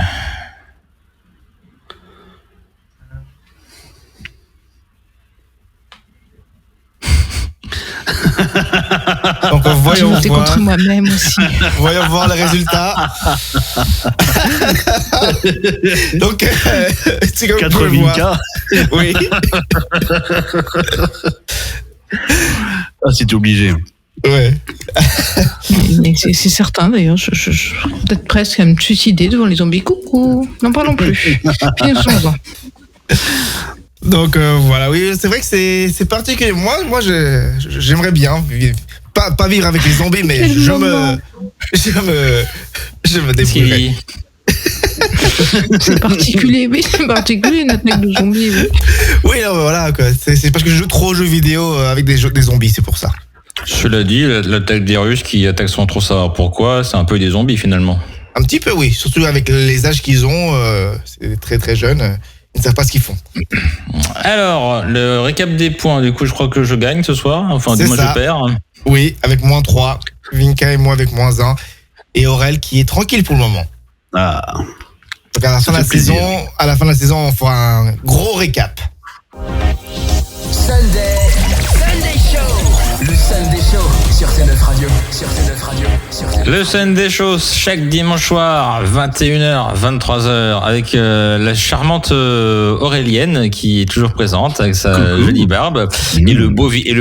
Donc voyons J'ai voté voir. contre moi-même aussi. Voyons voir les résultats. Donc, c'est comme 4 vous pouvez voir. Vinka. Oui. Ah, c'était obligé. Ouais. Mais c'est certain, d'ailleurs. Je peut-être presque à me suicider devant les zombies. Coucou, n'en parlons plus. Finissons-en. Donc voilà, oui, c'est vrai que c'est particulier. Moi, j'aimerais bien vivre, pas vivre avec les zombies, mais je me débrouillerai. C'est particulier, oui, c'est particulier, une attaque de zombies. Oui. Oui, non, mais voilà, quoi. C'est parce que je joue trop aux jeux vidéo avec des zombies, c'est pour ça. Cela dit, l'attaque des Russes qui attaquent sans trop savoir pourquoi, c'est un peu des zombies finalement. Un petit peu, oui. Surtout avec les âges qu'ils ont, c'est très très jeunes. Ils ne savent pas ce qu'ils font. Alors, le récap des points, du coup, je crois que je gagne ce soir. Enfin, C'est moi, ça. je perds. Oui, avec -3. Vinka et moi avec -1. Et Aurel qui est tranquille pour le moment. Ah. Donc à la fin de la saison, on fera un gros récap. Sunday Show. Le Sunday Show sur C9 Radio. Le Sunday Show, chaque dimanche soir, 21h, 23h, avec la charmante Aurélienne qui est toujours présente avec sa jolie barbe, et le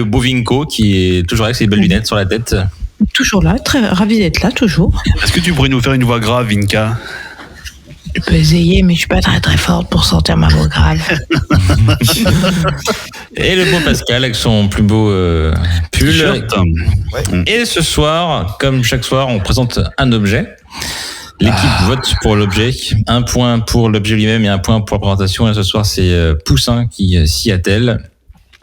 beau Vinko qui est toujours avec ses belles lunettes sur la tête. Toujours là, très ravi d'être là, toujours. Est-ce que tu pourrais nous faire une voix grave, Vinka? Je peux essayer, mais je suis pas très très forte pour sortir ma voix grave. Et le beau Pascal avec son plus beau pull. T-shirt. Et ce soir, comme chaque soir, on présente un objet. L'équipe vote pour l'objet. 1 point pour l'objet lui-même et 1 point pour la présentation. Et ce soir, c'est Poussin qui s'y attelle.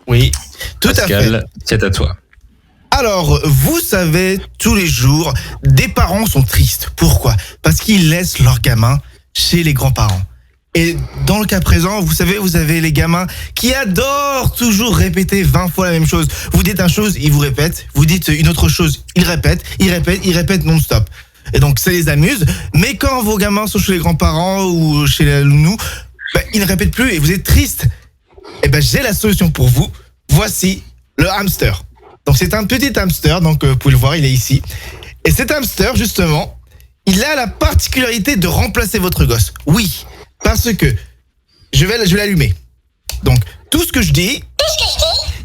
Oui, tout à fait. Pascal, c'est à toi. Alors, vous savez, tous les jours, des parents sont tristes. Pourquoi? Parce qu'ils laissent leurs gamins chez les grands-parents. Et dans le cas présent, vous savez, vous avez les gamins qui adorent toujours répéter 20 fois la même chose. Vous dites une chose, ils vous répètent. Vous dites une autre chose, ils répètent non-stop. Et donc, ça les amuse. Mais quand vos gamins sont chez les grands-parents ou chez la nounou, ils ne répètent plus et vous êtes triste. Eh ben, j'ai la solution pour vous. Voici le hamster. Donc, c'est un petit hamster. Donc, vous pouvez le voir, il est ici. Et cet hamster, justement, il a la particularité de remplacer votre gosse. Oui, parce que je vais l'allumer. Donc, tout ce que je dis,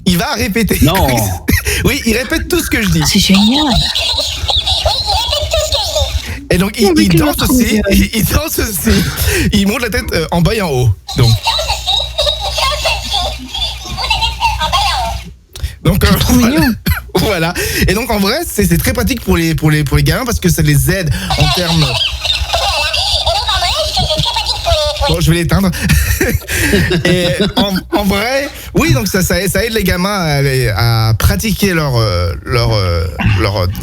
il va répéter. Non. Oui, il répète tout ce que je dis. C'est génial. Et donc, il danse aussi. Il danse aussi. Il monte la tête en bas et en haut. Donc, C'est trop mignon. voilà. Voilà. Et donc en vrai, c'est très pratique pour les gamins parce que ça les aide en termes. Bon, je vais l'éteindre. Et en vrai, oui, donc ça aide les gamins à pratiquer leur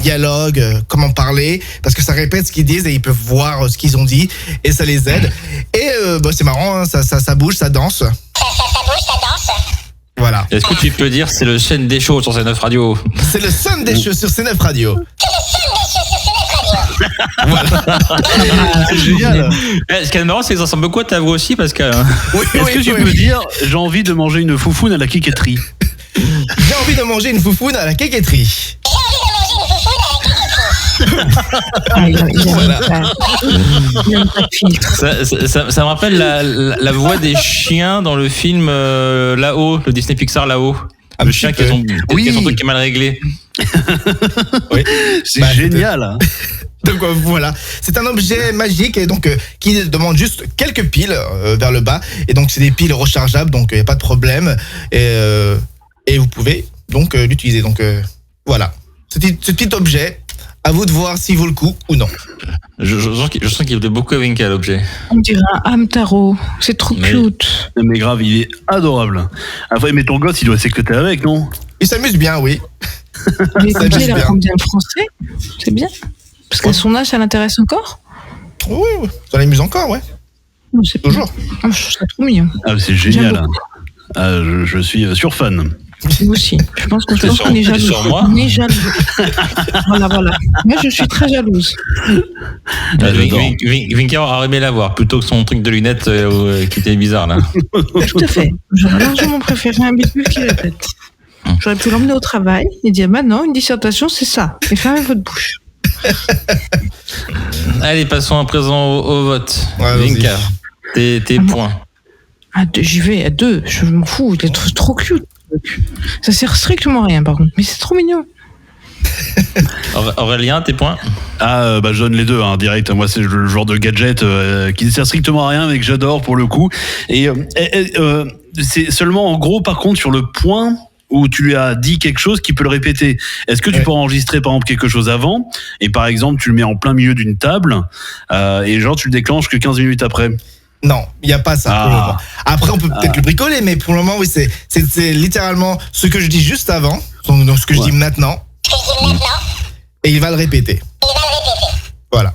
dialogue, comment parler, parce que ça répète ce qu'ils disent et ils peuvent voir ce qu'ils ont dit et ça les aide. Et c'est marrant, hein, ça bouge, ça danse. Ça bouge, ça danse. Voilà. Est-ce que tu peux dire c'est le Sunday Show sur C9 Radio? C'est le Sunday Show sur C9 Radio. Voilà. C'est génial. Ce qui est marrant, c'est que ça ressemble beaucoup à ta voix aussi, Pascal. Est-ce que tu peux dire j'ai envie de manger une foufoune à la quéquetterie? J'ai envie de manger une foufoune à la quéquetterie. Voilà. Ça me rappelle la voix des chiens dans le film Là-haut, le Disney Pixar Là-haut. Le chien qui a son truc qui est mal réglé. Oui. C'est génial. Donc voilà, c'est un objet magique et donc qui demande juste quelques piles vers le bas et donc c'est des piles rechargeables donc il n'y a pas de problème et vous pouvez donc l'utiliser donc voilà. Ce petit objet, à vous de voir s'il vaut le coup ou non. Je sens qu'il plaît beaucoup à Vinka l'objet. On dirait un Hamtaro, c'est trop cute. Mais grave, il est adorable. Après, mais ton gosse, il doit s'écouter avec, non? Il s'amuse bien, oui. Mais écoutez, il apprend bien le français, c'est bien. Parce qu'à son âge, ça l'intéresse encore? Oui, ça l'amuse encore, ouais. C'est toujours. Je trouve ça trop mignon. Ah, c'est génial. Ah, je suis surfan. Moi aussi. Je pense qu'on est jaloux. Sur moi. On est jaloux. Voilà. Moi, je suis très jalouse. Vinka aurait aimé la voir plutôt que son truc de lunettes qui était bizarre là. Tout à fait. J'aurais largement préféré un bidule qui répète. J'aurais pu l'emmener au travail et dire non, une dissertation, c'est ça. Et fermez votre bouche. Allez, passons à présent au vote. Ouais, Vinka, tes points. J'y vais à 2. Je m'en fous. Il est trop cute. Ça sert strictement à rien, par contre. Mais c'est trop mignon. Aurélien, tes points? Ah, je donne les deux, hein, direct. Moi, c'est le genre de gadget qui ne sert strictement à rien, mais que j'adore pour le coup. Et c'est seulement, en gros, par contre, sur le point où tu lui as dit quelque chose qui peut le répéter. Est-ce que tu peux enregistrer, par exemple, quelque chose avant, et par exemple, tu le mets en plein milieu d'une table, et genre, tu le déclenches que 15 minutes après? Non, il n'y a pas ça pour le moment. Après, on peut peut-être le bricoler, mais pour le moment, oui, c'est littéralement ce que je dis juste avant, donc ce que je dis maintenant, et il va le répéter. Voilà.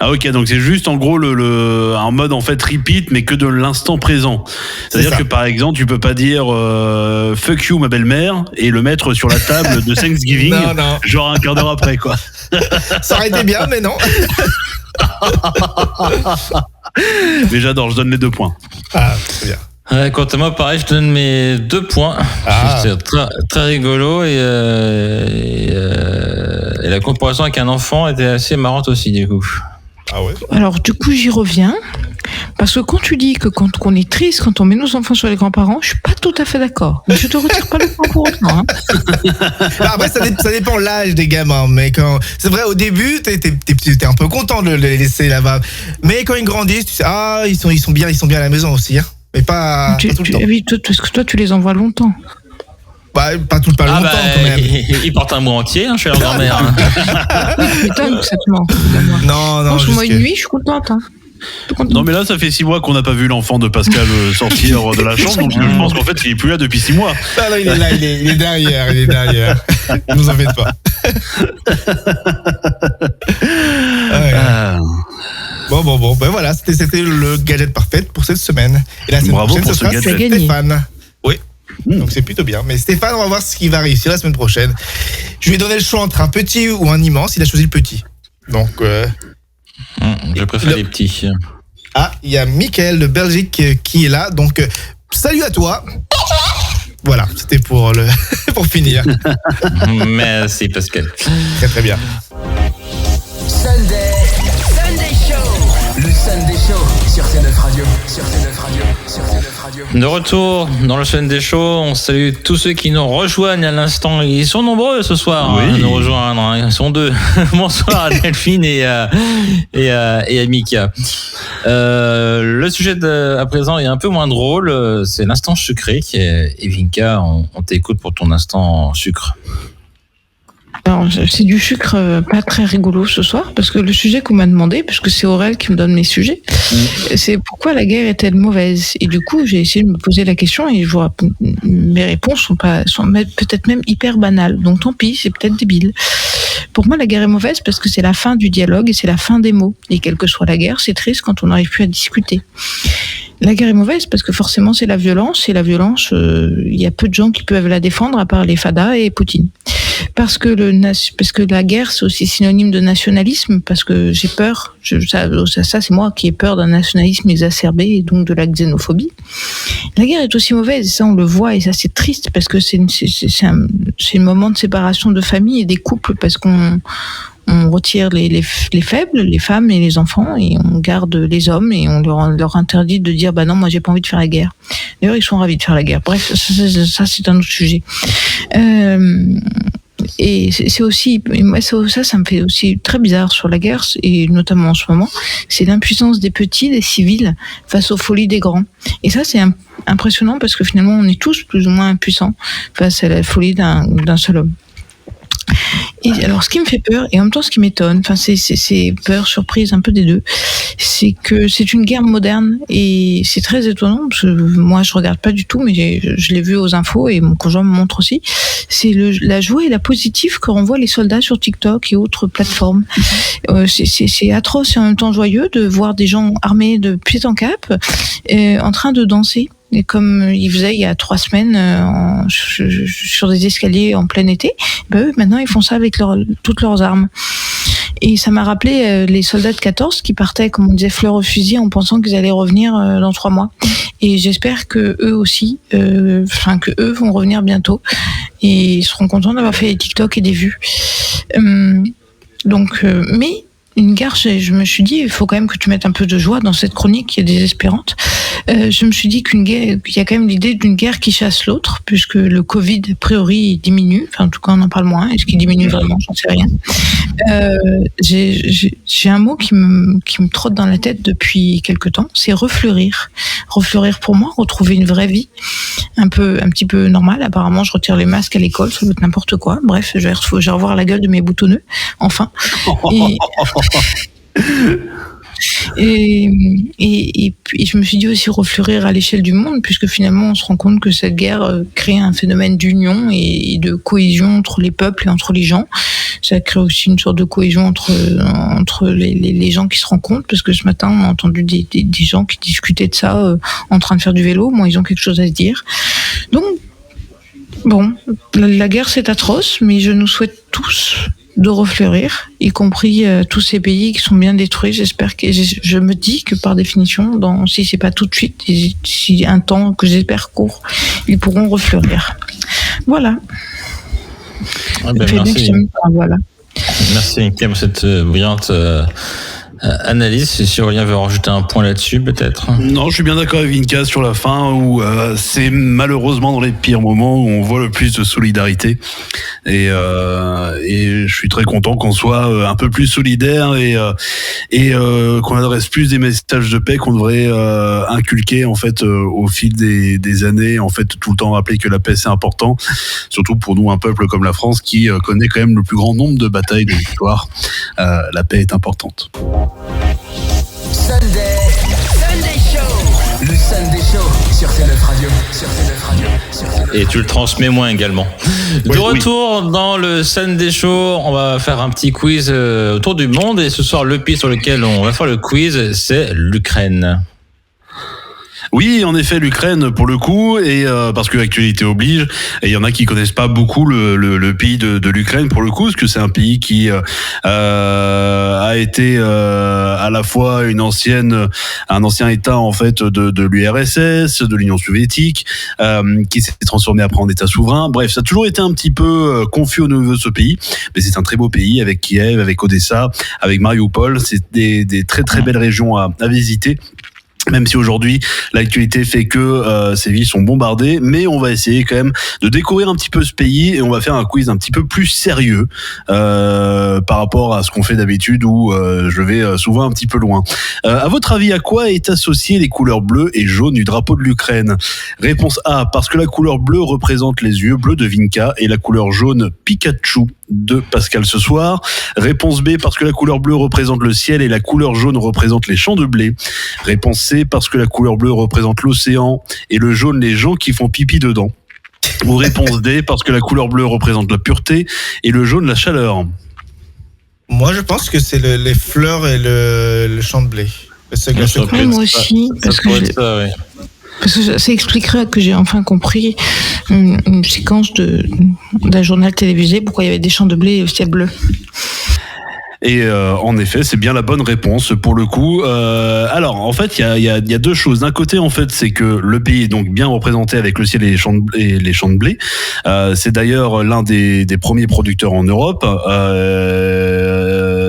Ah ok, donc c'est juste en gros un mode en fait repeat, mais que de l'instant présent. C'est-à-dire que par exemple, tu peux pas dire fuck you ma belle-mère et le mettre sur la table de Thanksgiving, non. genre un quart d'heure après quoi. Ça aurait été bien, mais non. Mais j'adore, je donne les 2 points. Ah, très bien. Quant à moi, pareil, je donne mes 2 points. C'est très, très rigolo et la comparaison avec un enfant était assez marrante aussi du coup. Ah ouais. Alors du coup, j'y reviens. Parce que quand tu dis que quand on est triste, quand on met nos enfants sur les grands-parents, je suis pas tout à fait d'accord. Mais je te retire pas le point pour autant. Hein. Après, ça dépend l'âge des gamins. Mais c'est vrai, au début, t'es un peu content de les laisser là-bas. Mais quand ils grandissent, tu sais, ils sont bien à la maison aussi. Hein. Mais pas tout le temps. Oui, parce que toi, tu les envoies longtemps. Pas longtemps quand même. Ils portent un mois entier chez leur grand-mère. Hein. Putain, que ça te ment. Non. Franchement, une nuit, je suis contente. Hein. Non mais là ça fait 6 mois qu'on n'a pas vu l'enfant de Pascal sortir de la chambre, donc je pense qu'en fait il est plus là depuis 6 mois. Non, il est là, il est derrière. Ne vous en faites pas. Bon, ben voilà, c'était le gadget parfait pour cette semaine. Et la semaine prochaine, ce sera Stéphane. Oui. Donc c'est plutôt bien. Mais Stéphane, on va voir ce qui va réussir la semaine prochaine. Je lui ai donné le choix entre un petit ou un immense. Il a choisi le petit. Donc je préfère les petits. Ah, il y a Mickaël de Belgique qui est là. Donc salut à toi. Voilà, c'était pour finir. Merci Pascal. Très très bien. Sunday Show. Le Sunday Show sur C9 Radio. De retour dans le Sunday Show, on salue tous ceux qui nous rejoignent à l'instant. Ils sont nombreux ce soir à nous rejoindre. Ils sont 2. Bonsoir à Delphine et à Mika. Le sujet à présent est un peu moins drôle. C'est l'instant sucré. Et Vinka, on t'écoute pour ton instant sucre. Alors, c'est du sucre pas très rigolo ce soir, parce que le sujet qu'on m'a demandé, parce que c'est Aurel qui me donne mes sujets, c'est pourquoi la guerre est-elle mauvaise. Et du coup, j'ai essayé de me poser la question et mes réponses sont peut-être même hyper banales. Donc tant pis, c'est peut-être débile. Pour moi, la guerre est mauvaise parce que c'est la fin du dialogue et c'est la fin des mots. Et quelle que soit la guerre, c'est triste quand on n'arrive plus à discuter. La guerre est mauvaise parce que forcément c'est la violence, et la violence, il y a peu de gens qui peuvent la défendre à part les fadas et Poutine. Parce que la guerre c'est aussi synonyme de nationalisme, parce que j'ai peur, ça c'est moi qui ai peur d'un nationalisme exacerbé et donc de la xénophobie. La guerre est aussi mauvaise, et ça on le voit, et ça c'est triste parce que c'est un moment de séparation de famille et des couples, parce qu'on retire les faibles, les femmes et les enfants, et on garde les hommes, et on leur interdit de dire bah non, moi j'ai pas envie de faire la guerre. D'ailleurs ils sont ravis de faire la guerre. Bref, ça c'est un autre sujet. Et c'est aussi, moi ça me fait aussi très bizarre sur la guerre, et notamment en ce moment, c'est l'impuissance des petits, des civils, face aux folies des grands. Et ça c'est impressionnant, parce que finalement on est tous plus ou moins impuissants face à la folie d'un seul homme. Et alors, ce qui me fait peur, et en même temps ce qui m'étonne, enfin c'est peur, surprise, un peu des deux, c'est que c'est une guerre moderne, et c'est très étonnant, parce que moi je regarde pas du tout, mais je l'ai vu aux infos, et mon conjoint me montre aussi, c'est la joie et la positive que renvoient les soldats sur TikTok et autres plateformes. C'est atroce et en même temps joyeux de voir des gens armés de pied en cap, en train de danser. Et comme ils faisaient il y a 3 semaines sur des escaliers en plein été, eux maintenant ils font ça avec toutes leurs armes. Et ça m'a rappelé les soldats de 14 qui partaient, comme on disait, fleur au fusil, en pensant qu'ils allaient revenir dans 3 mois. Et j'espère que eux aussi, que eux vont revenir bientôt, et ils seront contents d'avoir fait des TikTok et des vues. Mais une guerre, je me suis dit, il faut quand même que tu mettes un peu de joie dans cette chronique qui est désespérante. Je me suis dit qu'il y a quand même l'idée d'une guerre qui chasse l'autre, puisque le Covid, a priori, diminue. Enfin, en tout cas, on en parle moins. Est-ce qu'il diminue vraiment? J'en sais rien. J'ai un mot qui me trotte dans la tête depuis quelque temps, c'est refleurir. Refleurir pour moi, retrouver une vraie vie, un petit peu normale. Apparemment, je retire les masques à l'école, ça doit être n'importe quoi. Bref, je vais revoir la gueule de mes boutonneux, enfin. Et puis je me suis dit aussi refleurir à l'échelle du monde, puisque finalement on se rend compte que cette guerre crée un phénomène d'union et de cohésion entre les peuples et entre les gens. Ça crée aussi une sorte de cohésion entre les gens qui se rencontrent, parce que ce matin on a entendu des gens qui discutaient de ça en train de faire du vélo. Moi, ils ont quelque chose à se dire. Donc bon, la guerre c'est atroce, mais je nous souhaite tous de refleurir, y compris tous ces pays qui sont bien détruits. J'espère que je me dis que par définition, si c'est pas tout de suite, si un temps que j'espère court, ils pourront refleurir. Voilà. Merci. Voilà. Merci pour cette brillante analyse. Si Aurélien veut rajouter un point là-dessus, peut-être. Non, je suis bien d'accord avec Vinka sur la fin, où c'est malheureusement dans les pires moments où on voit le plus de solidarité. Et je suis très content qu'on soit un peu plus solidaire et qu'on adresse plus des messages de paix qu'on devrait inculquer en fait au fil des années. En fait, tout le temps rappeler que la paix c'est important, surtout pour nous, un peuple comme la France qui connaît quand même le plus grand nombre de batailles, de victoires. La paix est importante. Sunday Show. Le Sunday Show sur C9 Radio. Et tu le transmets moi également. De retour dans le Sunday Show, on va faire un petit quiz autour du monde. Et ce soir, le pays sur lequel on va faire le quiz, c'est l'Ukraine. Oui, en effet, l'Ukraine pour le coup, et parce que l'actualité oblige, et il y en a qui connaissent pas beaucoup le pays de l'Ukraine pour le coup, parce que c'est un pays qui a été à la fois un ancien État en fait de l'URSS, de l'Union soviétique, qui s'est transformé après en État souverain. Bref, ça a toujours été un petit peu confus au niveau de ce pays, mais c'est un très beau pays avec Kiev, avec Odessa, avec Mariupol. C'est des très très belles régions à visiter. Même si aujourd'hui l'actualité fait que ces villes sont bombardées, mais on va essayer quand même de découvrir un petit peu ce pays, et on va faire un quiz un petit peu plus sérieux par rapport à ce qu'on fait d'habitude, où je vais souvent un petit peu loin. À votre avis, à quoi est associée les couleurs bleues et jaunes du drapeau de l'Ukraine? Réponse A, parce que la couleur bleue représente les yeux bleus de Vinka et la couleur jaune Pikachu de Pascal ce soir. Réponse B, parce que la couleur bleue représente le ciel et la couleur jaune représente les champs de blé. Réponse C, parce que la couleur bleue représente l'océan et le jaune les gens qui font pipi dedans. Ou réponse D, parce que la couleur bleue représente la pureté et le jaune la chaleur. Moi, je pense que c'est les fleurs et le champ de blé. Oui, moi aussi, parce que ça expliquerait que j'ai enfin compris une séquence d'un journal télévisé, pourquoi il y avait des champs de blé et le ciel bleu. Et en effet, c'est bien la bonne réponse pour le coup. Alors, en fait, il y a deux choses. D'un côté, en fait, c'est que le pays est donc bien représenté avec le ciel et les champs de blé. C'est d'ailleurs l'un des premiers producteurs en Europe.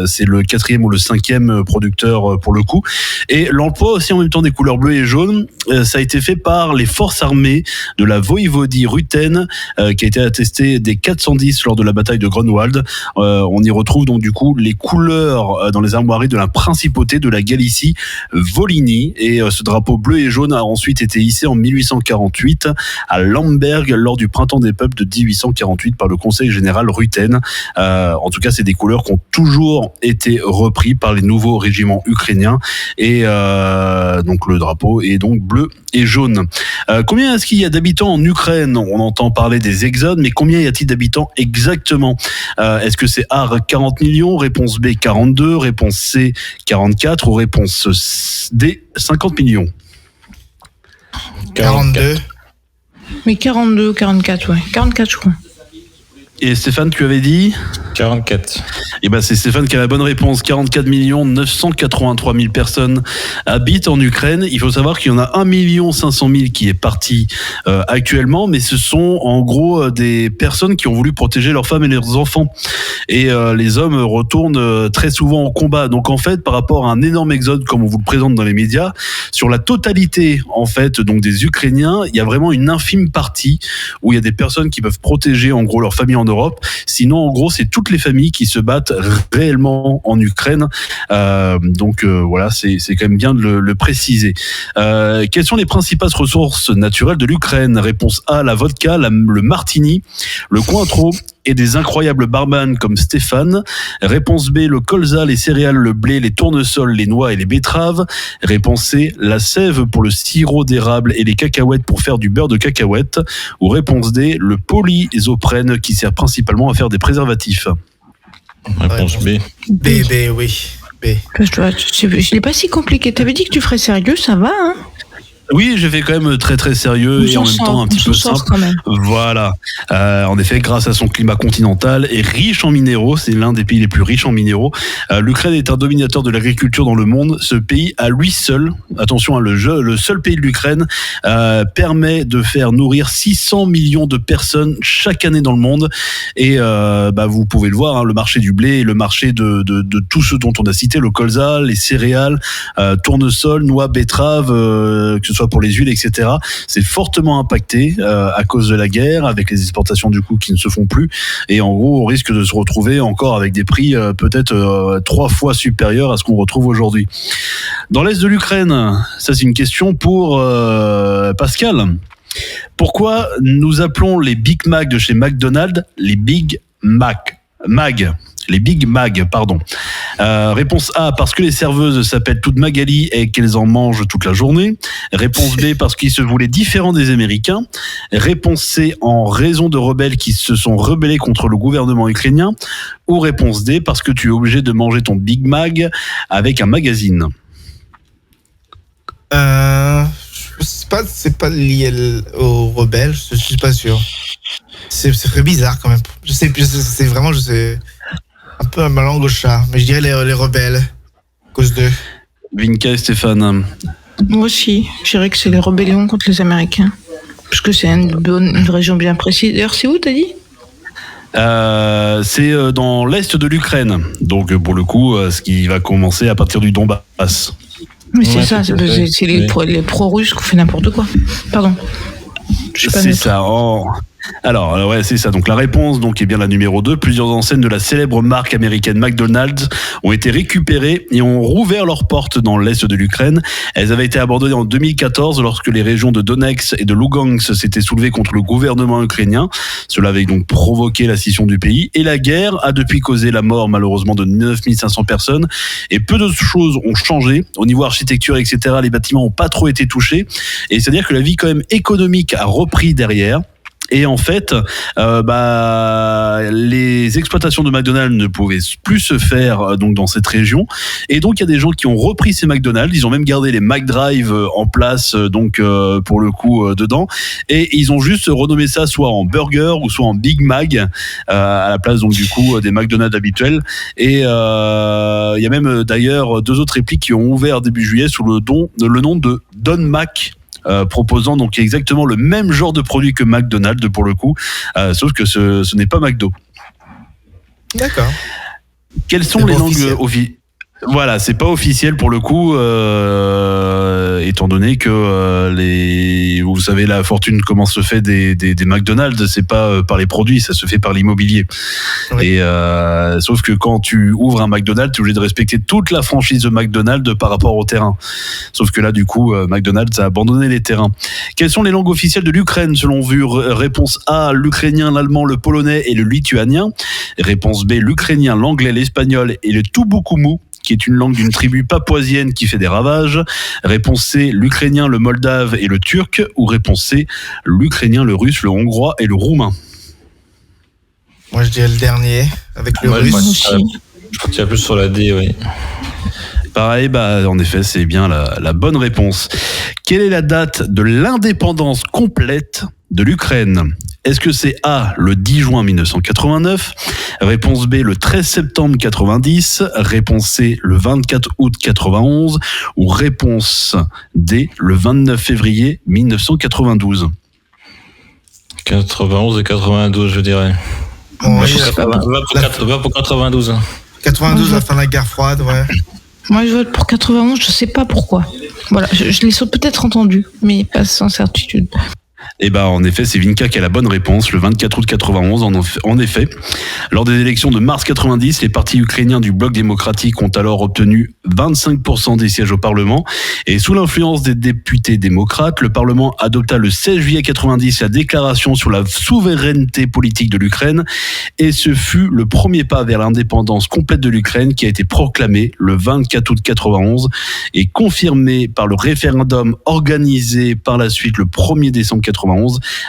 C'est le 4e ou le 5e producteur pour le coup. Et l'emploi aussi en même temps des couleurs bleues et jaunes, ça a été fait par les forces armées de la voïvodie ruthène, qui a été attesté des 410 lors de la bataille de Grunwald. On y retrouve donc du coup les couleurs dans les armoiries de la principauté de la Galicie Volhynie. Et ce drapeau bleu et jaune a ensuite été hissé en 1848 à Lemberg lors du printemps des peuples de 1848 par le Conseil général ruthène. En tout cas, c'est des couleurs qui ont toujours été repris par les nouveaux régiments ukrainiens et donc le drapeau est donc bleu et jaune. Combien est-ce qu'il y a d'habitants en Ukraine ? On entend parler des exodes, mais combien y a-t-il d'habitants exactement ? Est-ce que c'est A, 40 millions, réponse B 42, réponse C 44 ou réponse D 50 millions ? 42. Mais 42 ou 44, ouais. 44, je crois. Et Stéphane, tu avais dit 44. Et ben c'est Stéphane qui a la bonne réponse. 44 983 000 personnes habitent en Ukraine. Il faut savoir qu'il y en a 1 500 000 qui est parti actuellement, mais ce sont en gros des personnes qui ont voulu protéger leurs femmes et leurs enfants. Et les hommes retournent très souvent au combat. Donc en fait, par rapport à un énorme exode, comme on vous le présente dans les médias, sur la totalité en fait donc des Ukrainiens, il y a vraiment une infime partie où il y a des personnes qui peuvent protéger en gros leur famille en Europe. Sinon, en gros, c'est toutes les familles qui se battent réellement en Ukraine. Donc voilà, c'est quand même bien de le préciser. Quelles sont les principales ressources naturelles de l'Ukraine ? Réponse A, la vodka, le martini, le cointreau et des incroyables barman comme Stéphane. Réponse B, le colza, les céréales, le blé, les tournesols, les noix et les betteraves. Réponse C, la sève pour le sirop d'érable et les cacahuètes pour faire du beurre de cacahuète. Ou réponse D, le polysoprène qui sert principalement à faire des préservatifs. Réponse B. B, oui. B. Je l'ai pas si compliqué. T'avais dit que tu ferais sérieux, ça va, hein ? Oui, j'ai fait quand même très très sérieux et en même temps un petit peu simple. Quand même. Voilà. En effet, grâce à son climat continental et riche en minéraux, c'est l'un des pays les plus riches en minéraux. L'Ukraine est un dominateur de l'agriculture dans le monde. Ce pays, à lui seul, attention, le seul pays de l'Ukraine, permet de faire nourrir 600 millions de personnes chaque année dans le monde. Et vous pouvez le voir, hein, le marché du blé, le marché de tout ce dont on a cité, le colza, les céréales, tournesol, noix, betteraves, que ce soit pour les huiles, etc. C'est fortement impacté à cause de la guerre, avec les exportations du coup qui ne se font plus. Et en gros, on risque de se retrouver encore avec des prix peut-être 3 fois supérieurs à ce qu'on retrouve aujourd'hui. Dans l'est de l'Ukraine, ça c'est une question pour Pascal. Pourquoi nous appelons les Big Mac de chez McDonald's les Big Mac ? Les Big Mag, pardon. Réponse A, parce que les serveuses s'appellent toutes Magali et qu'elles en mangent toute la journée. Réponse B, parce qu'ils se voulaient différents des Américains. Réponse C, en raison de rebelles qui se sont rebellés contre le gouvernement ukrainien. Ou réponse D, parce que tu es obligé de manger ton Big Mag avec un magazine. C'est pas lié aux rebelles, je suis pas sûr. C'est très bizarre quand même. Je sais un peu ma langue au chat, mais je dirais les rebelles, à cause d'eux. Vinka et Stéphane. Moi aussi, je dirais que c'est les rébellions contre les Américains. Parce que c'est une région bien précise. D'ailleurs, c'est où, t'as dit ? C'est dans l'est de l'Ukraine. Donc, pour le coup, ce qui va commencer à partir du Donbass. Mais c'est ça, c'est les pro-russes qui ont fait n'importe quoi. Pardon. C'est ça. Alors, ouais, c'est ça. Donc, la réponse, donc, est bien la numéro 2. Plusieurs enseignes de la célèbre marque américaine McDonald's ont été récupérées et ont rouvert leurs portes dans l'est de l'Ukraine. Elles avaient été abandonnées en 2014 lorsque les régions de Donetsk et de Lugansk s'étaient soulevées contre le gouvernement ukrainien. Cela avait donc provoqué la scission du pays. Et la guerre a depuis causé la mort, malheureusement, de 9500 personnes. Et peu de choses ont changé. Au niveau architecture, etc., les bâtiments n'ont pas trop été touchés. Et c'est-à-dire que la vie, quand même, économique a repris derrière. Et en fait, les exploitations de McDonald's ne pouvaient plus se faire donc dans cette région. Et donc, il y a des gens qui ont repris ces McDonald's. Ils ont même gardé les McDrive en place, donc pour le coup dedans. Et ils ont juste renommé ça soit en burger ou soit en Big Mac à la place donc du coup des McDonald's habituels. Et il y a même d'ailleurs 2 autres répliques qui ont ouvert début juillet sous le nom de Don Mac. Proposant donc exactement le même genre de produit que McDonald's pour le coup, sauf que ce n'est pas McDo. D'accord. Quelles sont les langues officielles ? Voilà, c'est pas officiel pour le coup, étant donné que vous savez la fortune comment se fait des McDonald's, c'est pas par les produits, ça se fait par l'immobilier. Oui. Et sauf que quand tu ouvres un McDonald's, tu es obligé de respecter toute la franchise de McDonald's par rapport au terrain. Sauf que là, du coup, McDonald's a abandonné les terrains. Quelles sont les langues officielles de l'Ukraine selon vous ? Réponse A, l'ukrainien, l'allemand, le polonais et le lituanien. Réponse B, l'ukrainien, l'anglais, l'espagnol et le tubukumu, qui est une langue d'une tribu papouasienne qui fait des ravages. Réponse C, l'ukrainien, le moldave et le turc. Ou réponse C, l'ukrainien, le russe, le hongrois et le roumain. Moi, je dirais le dernier, avec le russe. Je crois qu'il y a plus sur la D, oui. Pareil, en effet, c'est bien la bonne réponse. Quelle est la date de l'indépendance complète de l'Ukraine ? Est-ce que c'est A, le 10 juin 1989 ? Réponse B, le 13 septembre 90 ? Réponse C, le 24 août 91 ? Ou réponse D, le 29 février 1992 ? 91 et 92, je dirais. Bon, va pour 92. 92, la fin de la guerre froide, ouais. Moi, je vote pour 91, je sais pas pourquoi. Voilà, je l'ai peut-être entendu, mais pas sans certitude. Et en effet, c'est Vinka qui a la bonne réponse, le 24 août 91, en effet. Lors des élections de mars 90, les partis ukrainiens du bloc démocratique ont alors obtenu 25% des sièges au Parlement. Et sous l'influence des députés démocrates, le Parlement adopta le 16 juillet 90 la déclaration sur la souveraineté politique de l'Ukraine. Et ce fut le premier pas vers l'indépendance complète de l'Ukraine qui a été proclamé le 24 août 91 et confirmé par le référendum organisé par la suite le 1er décembre 91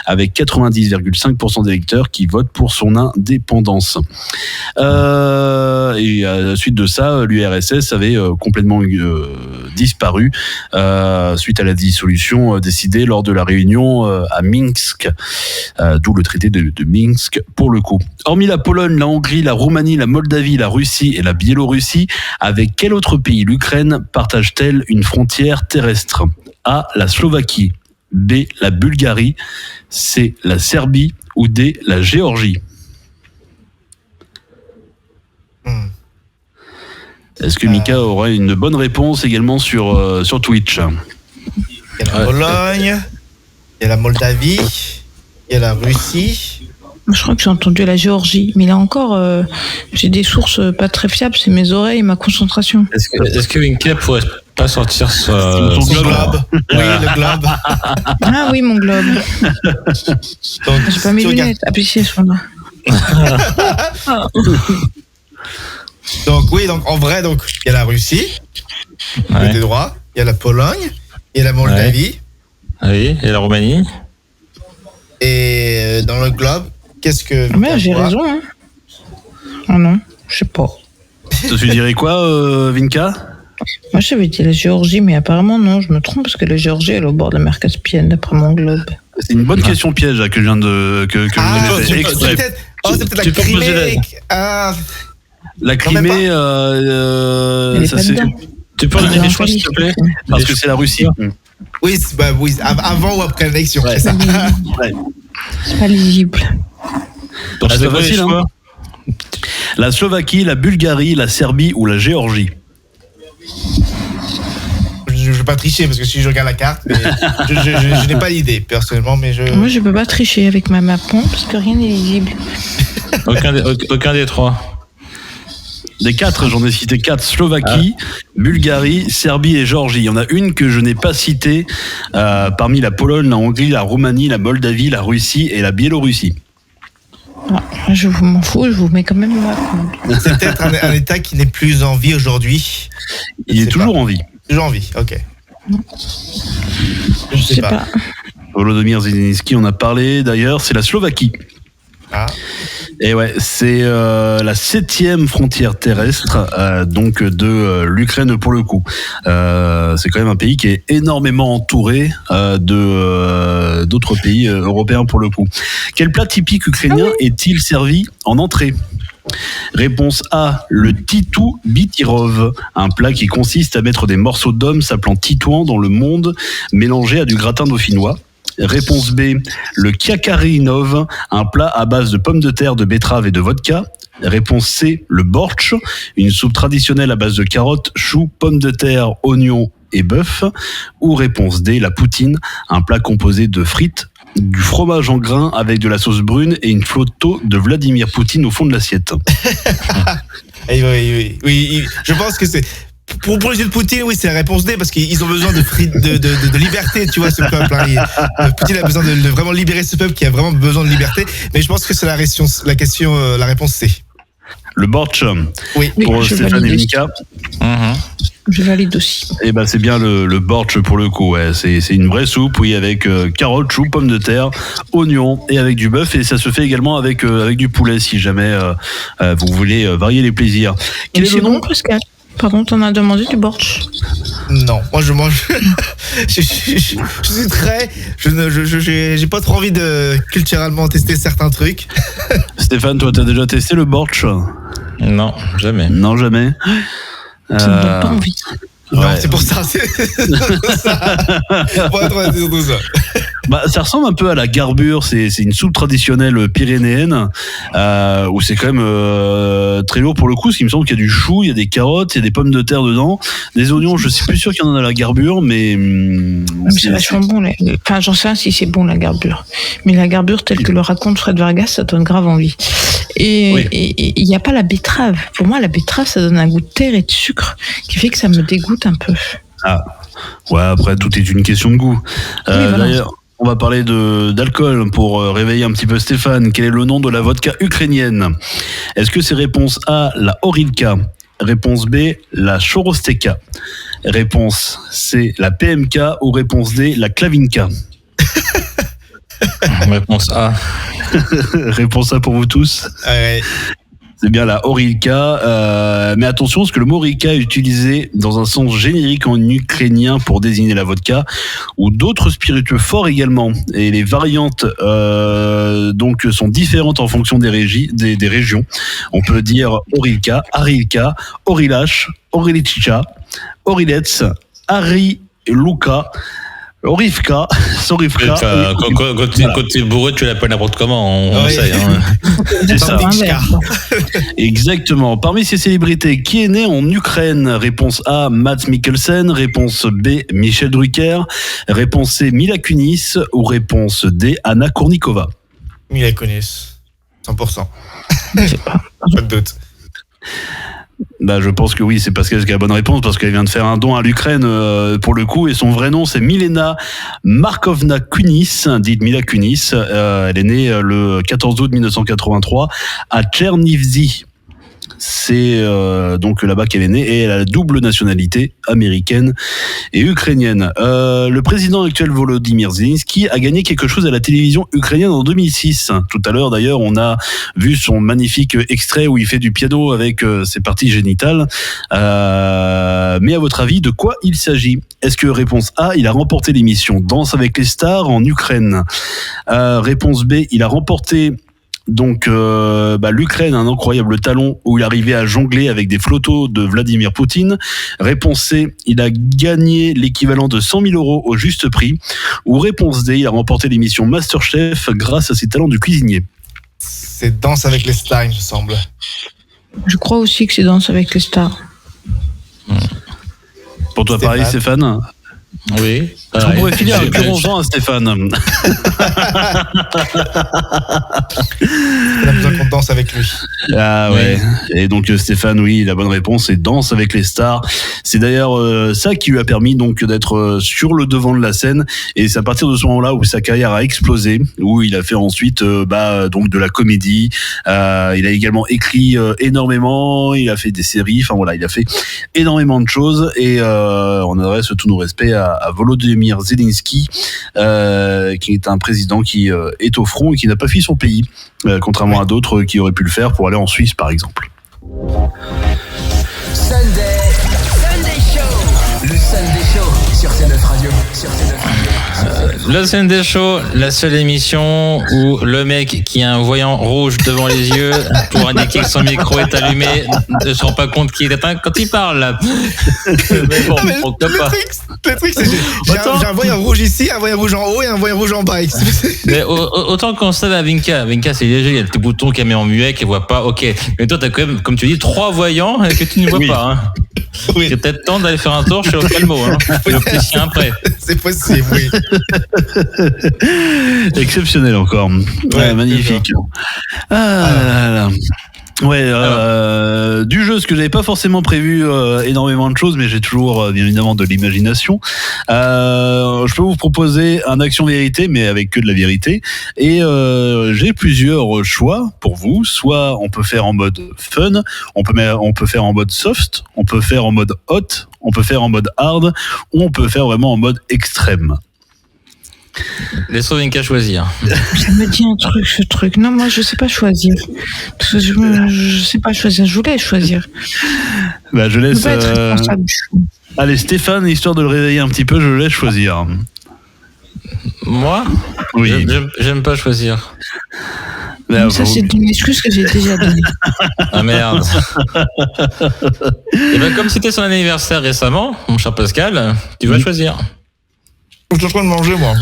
avec 90,5% d'électeurs qui votent pour son indépendance. Et à la suite de ça, l'URSS avait complètement disparu suite à la dissolution décidée lors de la réunion à Minsk, d'où le traité de Minsk pour le coup. Hormis la Pologne, la Hongrie, la Roumanie, la Moldavie, la Russie et la Biélorussie, avec quel autre pays l'Ukraine partage-t-elle une frontière terrestre ? A, la Slovaquie. B, la Bulgarie. C, la Serbie. Ou D, la Géorgie. Est-ce que Mika aura une bonne réponse également sur Twitch ? Il y a la Pologne, il y a la Moldavie, il y a la Russie. Je crois que j'ai entendu la Géorgie, mais là encore, j'ai des sources pas très fiables, c'est mes oreilles et ma concentration. Est-ce que Vinka pourrait pas sortir son globe ? Oui, le globe. Ah oui, mon globe. Donc, j'ai pas mes lunettes. Appuyez sur là. Donc oui, en vrai, il y a la Russie, côté droit, il y a la Pologne, il y a la Moldavie. Oui, et la Roumanie. Et dans le globe, qu'est-ce que... Mais j'ai raison, hein. Ah non, je sais pas. Tu dirais quoi, Vinka ? Moi, j'avais dit la Géorgie, mais apparemment, non, je me trompe, parce que la Géorgie, elle est au bord de la mer Caspienne, d'après mon globe. C'est une bonne question piège là, que je viens de... c'est peut-être la Crimée. La Crimée, ça c'est... Tu peux donner des choix, s'il te plaît ? Parce que c'est la Russie. Oui, avant ou après l'élection, c'est ça. C'est pas lisible. Donc c'est facile, hein ? La Slovaquie, la Bulgarie, la Serbie ou la Géorgie ? Je je vais pas tricher parce que si je regarde la carte, mais je n'ai pas l'idée personnellement, mais Moi, je peux pas tricher avec ma map parce que rien n'est lisible. Aucun des trois. Des 4, j'en ai cité 4. Slovaquie, Bulgarie, Serbie et Géorgie. Il y en a une que je n'ai pas citée parmi la Pologne, la Hongrie, la Roumanie, la Moldavie, la Russie et la Biélorussie. Je m'en fous, je vous mets quand même ma map. c'est peut-être un État qui n'est plus en vie aujourd'hui. Il est toujours en vie. Toujours en vie, ok. Je sais pas. Volodymyr Zelensky, on a parlé d'ailleurs, c'est la Slovaquie. Ah. Et ouais, c'est la 7e frontière terrestre donc de l'Ukraine pour le coup. C'est quand même un pays qui est énormément entouré d'autres pays européens pour le coup. Quel plat typique ukrainien est-il servi en entrée ? Réponse A, le titou bitirov, un plat qui consiste à mettre des morceaux d'homme s'appelant titouan dans le monde mélangés à du gratin dauphinois. Réponse B, le kiakarinov, un plat à base de pommes de terre, de betterave et de vodka. Réponse C, le bortsch, une soupe traditionnelle à base de carottes, choux, pommes de terre, oignons et bœuf. Ou réponse D, la poutine, un plat composé de frites, du fromage en grains avec de la sauce brune et une photo de Vladimir Poutine au fond de l'assiette. Oui, je pense que c'est... Pour les jeux de Poutine, oui, c'est la réponse D, parce qu'ils ont besoin de liberté, tu vois, ce peuple. Hein. Poutine a besoin de vraiment libérer ce peuple qui a vraiment besoin de liberté. Mais je pense que c'est la réponse C. Le bortsch, oui, pour Stéphane et Mika. Je valide aussi. Et ben c'est bien le bortsch pour le coup. Ouais. C'est une vraie soupe, oui, avec carottes, choux, pommes de terre, oignons et avec du bœuf. Et ça se fait également avec du poulet, si jamais vous voulez varier les plaisirs. Quel est le nom, Pascal ? Pardon, t'en as demandé du bortsch ? Non, moi je mange. je suis très. J'ai pas trop envie de culturellement tester certains trucs. Stéphane, toi, t'as déjà testé le bortsch ? Non, jamais. Non, jamais. Ça me donne pas envie. Non, c'est pour ça. C'est ça. Pour être surtout ça. Bah, ça ressemble un peu à la garbure. C'est une soupe traditionnelle pyrénéenne où c'est quand même très lourd pour le coup. Parce qu'il me semble qu'il y a du chou, il y a des carottes, il y a des pommes de terre dedans, des oignons. Je suis plus sûr qu'il y en a à la garbure, mais c'est vachement bon. Enfin, j'en sais rien si c'est bon la garbure, mais la garbure telle que le raconte Fred Vargas, ça donne grave envie. Et il n'y a pas la betterave. Pour moi, la betterave, ça donne un goût de terre et de sucre qui fait que ça me dégoûte un peu. Ah, ouais, après, tout est une question de goût. Voilà. D'ailleurs, on va parler d'alcool pour réveiller un petit peu Stéphane. Quel est le nom de la vodka ukrainienne ? Est-ce que c'est réponse A, la Horilka ? Réponse B, la Chorosteka ? Réponse C, la PMK ? Ou réponse D, la Klavinka ? Réponse A. Réponse A pour vous tous. Ouais. C'est bien la Horilka. Mais attention, parce que le mot Horilka est utilisé dans un sens générique en ukrainien pour désigner la vodka ou d'autres spiritueux forts également. Et les variantes donc sont différentes en fonction des régions. On peut dire Horilka, Arilka, Horilash, Horilicha, Horilets, Hariluka, Orivka, Sorivka. Quand t'es bourré, tu l'appelles n'importe comment, on sait. Hein. C'est ça. Exactement. Parmi ces célébrités, qui est né en Ukraine ? Réponse A, Mads Mikkelsen. Réponse B, Michel Drucker. Réponse C, Mila Kunis. Ou réponse D, Anna Kournikova. Mila Kunis. 100%. Je sais pas. Pas de doute. Bah, je pense que oui, c'est Pascal qui a la bonne réponse parce qu'elle vient de faire un don à l'Ukraine pour le coup et son vrai nom c'est Milena Markovna Kunis, dite Mila Kunis. Elle est née le 14 août 1983 à Tchernivtsi. C'est donc là-bas qu'elle est née et elle a la double nationalité américaine et ukrainienne. Le président actuel Volodymyr Zelensky a gagné quelque chose à la télévision ukrainienne en 2006. Tout à l'heure d'ailleurs, on a vu son magnifique extrait où il fait du piano avec ses parties génitales. Mais à votre avis, de quoi il s'agit ? Est-ce que réponse A, il a remporté l'émission Danse avec les stars en Ukraine ? Réponse B, il a remporté donc l'Ukraine, un incroyable talent où il arrivait à jongler avec des flottos de Vladimir Poutine. Réponse C, il a gagné l'équivalent de 100 000 € au juste prix. Ou réponse D, il a remporté l'émission Masterchef grâce à ses talents de cuisinier. C'est Danse avec les stars, il me semble. Je crois aussi que c'est Danse avec les stars. Pour toi, pareil, Stéphane ? Oui. Est-ce qu'on pourrait filer un curons-en à Stéphane? On a besoin qu'on danse avec lui. Ah ouais. Et donc Stéphane, oui, la bonne réponse c'est Danse avec les stars. C'est d'ailleurs ça qui lui a permis donc d'être sur le devant de la scène. Et c'est à partir de ce moment-là où sa carrière a explosé, où il a fait ensuite donc de la comédie. Il a également écrit énormément. Il a fait des séries. Enfin voilà, il a fait énormément de choses. Et on adresse tous nos respects à Volodymyr Zelensky, qui est un président qui est au front et qui n'a pas fui son pays, contrairement à d'autres qui auraient pu le faire pour aller en Suisse par exemple. Sunday Show. Le Sunday Show sur C9 Radio. Le Sunday Show, la seule émission où le mec qui a un voyant rouge devant les yeux pour indiquer que son micro est allumé ne se rend pas compte qu'il est éteint quand il parle. Mais bon, pourquoi pas. Le truc, c'est j'ai un voyant rouge ici, un voyant rouge en haut et un voyant rouge en bas. Mais autant qu'on sait à Vinka, c'est léger, il y a le petit bouton qu'elle met en muet, qu'elle voit pas, ok. Mais toi, t'as quand même, comme tu dis, 3 voyants que tu ne vois pas. Hein. Oui. C'est peut-être temps d'aller faire un tour chez Ophtalmo, hein. L'opticien après. C'est possible, oui. Exceptionnel encore. Ouais, magnifique. Là. Ouais, du jeu, ce que j'avais pas forcément prévu énormément de choses, mais j'ai toujours bien évidemment de l'imagination. Je peux vous proposer un action-vérité, mais avec que de la vérité. Et j'ai plusieurs choix pour vous. Soit on peut faire en mode fun, on peut faire en mode soft, on peut faire en mode hot, on peut faire en mode hard, ou on peut faire vraiment en mode extrême. Laisse Vinka choisir. Ça me dit un truc, ce truc. Non, moi, je sais pas choisir. Parce que je sais pas choisir. Je voulais choisir. Bah, je laisse. Je peux pas être responsable. Allez, Stéphane, histoire de le réveiller un petit peu, je le laisse choisir. Moi ? Oui. J'aime pas choisir. Là, ça, c'est une excuse que j'ai déjà donnée. Ah merde. Et ben, comme c'était son anniversaire récemment, mon cher Pascal, tu vas choisir. Je suis en train de manger, moi.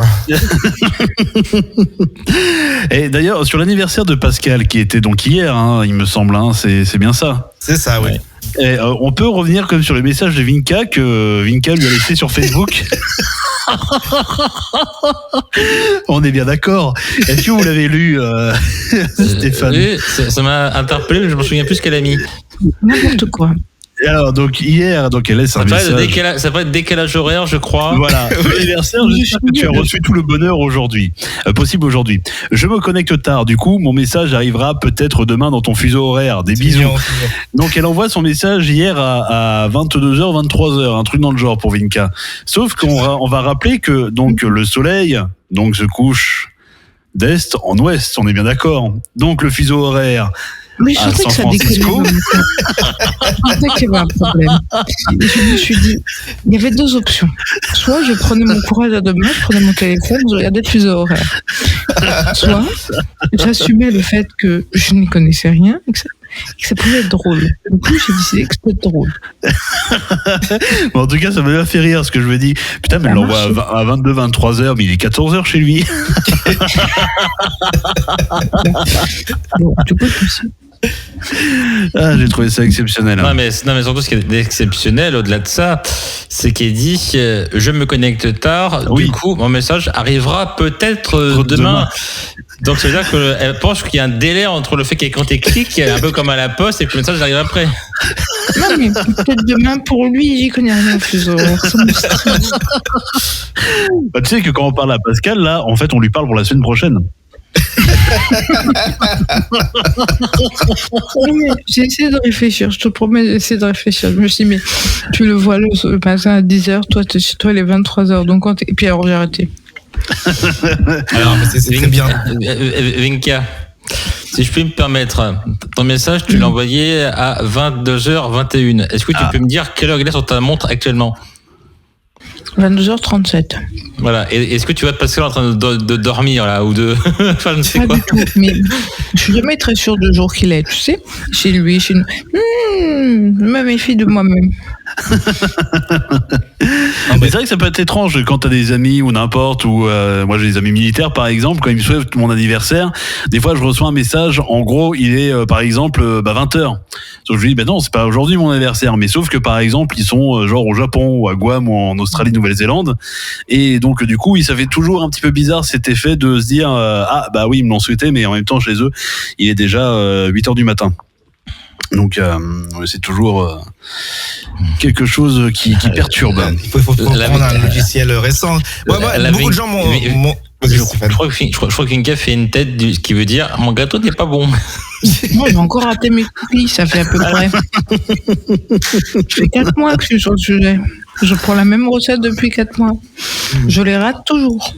Et d'ailleurs, sur l'anniversaire de Pascal, qui était donc hier, hein, il me semble, hein, c'est bien ça. C'est ça, oui. Et, on peut revenir comme sur les messages de Vinka que Vinka lui a laissé sur Facebook. On est bien d'accord. Est-ce que vous l'avez lu, Stéphane? Oui, ça m'a interpellé, mais je me souviens plus ce qu'elle a mis. N'importe quoi. Et alors, donc, hier, donc, elle laisse un message. Ça peut être décalage horaire, je crois. Voilà. L'anniversaire, j'espère que tu as reçu tout le bonheur aujourd'hui. Possible aujourd'hui. Je me connecte tard. Du coup, mon message arrivera peut-être demain dans ton fuseau horaire. Des bisous. Mignon. Donc, elle envoie son message hier à 22h, 23h. Un truc dans le genre pour Vinka. Sauf qu'on va rappeler que, donc, le soleil, donc, se couche d'est en ouest. On est bien d'accord. Donc, le fuseau horaire. Mais je sentais que ça déconnait. Je sentais qu'il y avait un problème. Et je me suis dit, il y avait 2 options. Soit je prenais mon courage à 2 mains, je prenais mon téléphone, je regardais le fuseau horaire. Soit j'assumais le fait que je n'y connaissais rien et que ça pouvait être drôle. Du coup, j'ai décidé que c'était drôle. Bon, en tout cas, ça m'a fait rire ce que je me dis. Putain, mais elle l'envoie à 22, 23h, mais il est 14h chez lui. Bon, du coup, je me suis... Ah, j'ai trouvé ça exceptionnel. Non, mais surtout, ce qui est exceptionnel, au-delà de ça, c'est qu'il dit je me connecte tard, oui. Du coup, mon message arrivera peut-être demain. Donc, ça veut dire qu'elle pense qu'il y a un délai entre le fait qu'elle, quand elle clique, un peu comme à la poste, et que le message arrive après. Non, mais peut-être demain, pour lui, j'y connais rien au fuseau horaire. Bah, tu sais que quand on parle à Pascal, là, en fait, on lui parle pour la semaine prochaine. J'ai essayé de réfléchir, je te promets, j'ai essayé de réfléchir. Je me suis dit, mais tu le vois le matin à 10h, toi il est 23h, donc et puis alors j'ai arrêté. Alors, c'est très bien. Vinka, si je puis me permettre, ton message, tu l'as envoyé à 22h21. Est-ce que tu peux me dire quelle heure il est sur ta montre actuellement? 22h37. Voilà. Et est-ce que tu vas te passer en train de dormir là ou de enfin, je ne sais pas quoi. Du tout. Mais je suis jamais très sûre du jour qu'il est, tu sais. Chez lui, chez nous. Je me méfie de moi-même. Mais c'est vrai que ça peut être étrange quand t'as des amis ou n'importe, ou moi j'ai des amis militaires par exemple, quand ils me souhaitent mon anniversaire, des fois je reçois un message, en gros il est par exemple 20h. Sauf que je lui dis non, c'est pas aujourd'hui mon anniversaire, mais sauf que par exemple ils sont genre au Japon ou à Guam ou en Australie, Nouvelle-Zélande, et donc du coup ça fait toujours un petit peu bizarre cet effet de se dire oui ils me l'ont souhaité, mais en même temps chez eux il est déjà 8h du matin. Donc c'est toujours quelque chose qui perturbe. Il faut prendre un logiciel récent. Beaucoup de gens m'ont... Je crois qu'une café fait une tête qui veut dire mon gâteau n'est pas bon. Moi, j'ai encore raté mes cookies, ça fait à peu près. Ça fait 4 mois que je suis sur le sujet. Je prends la même recette depuis 4 mois. Je les rate toujours.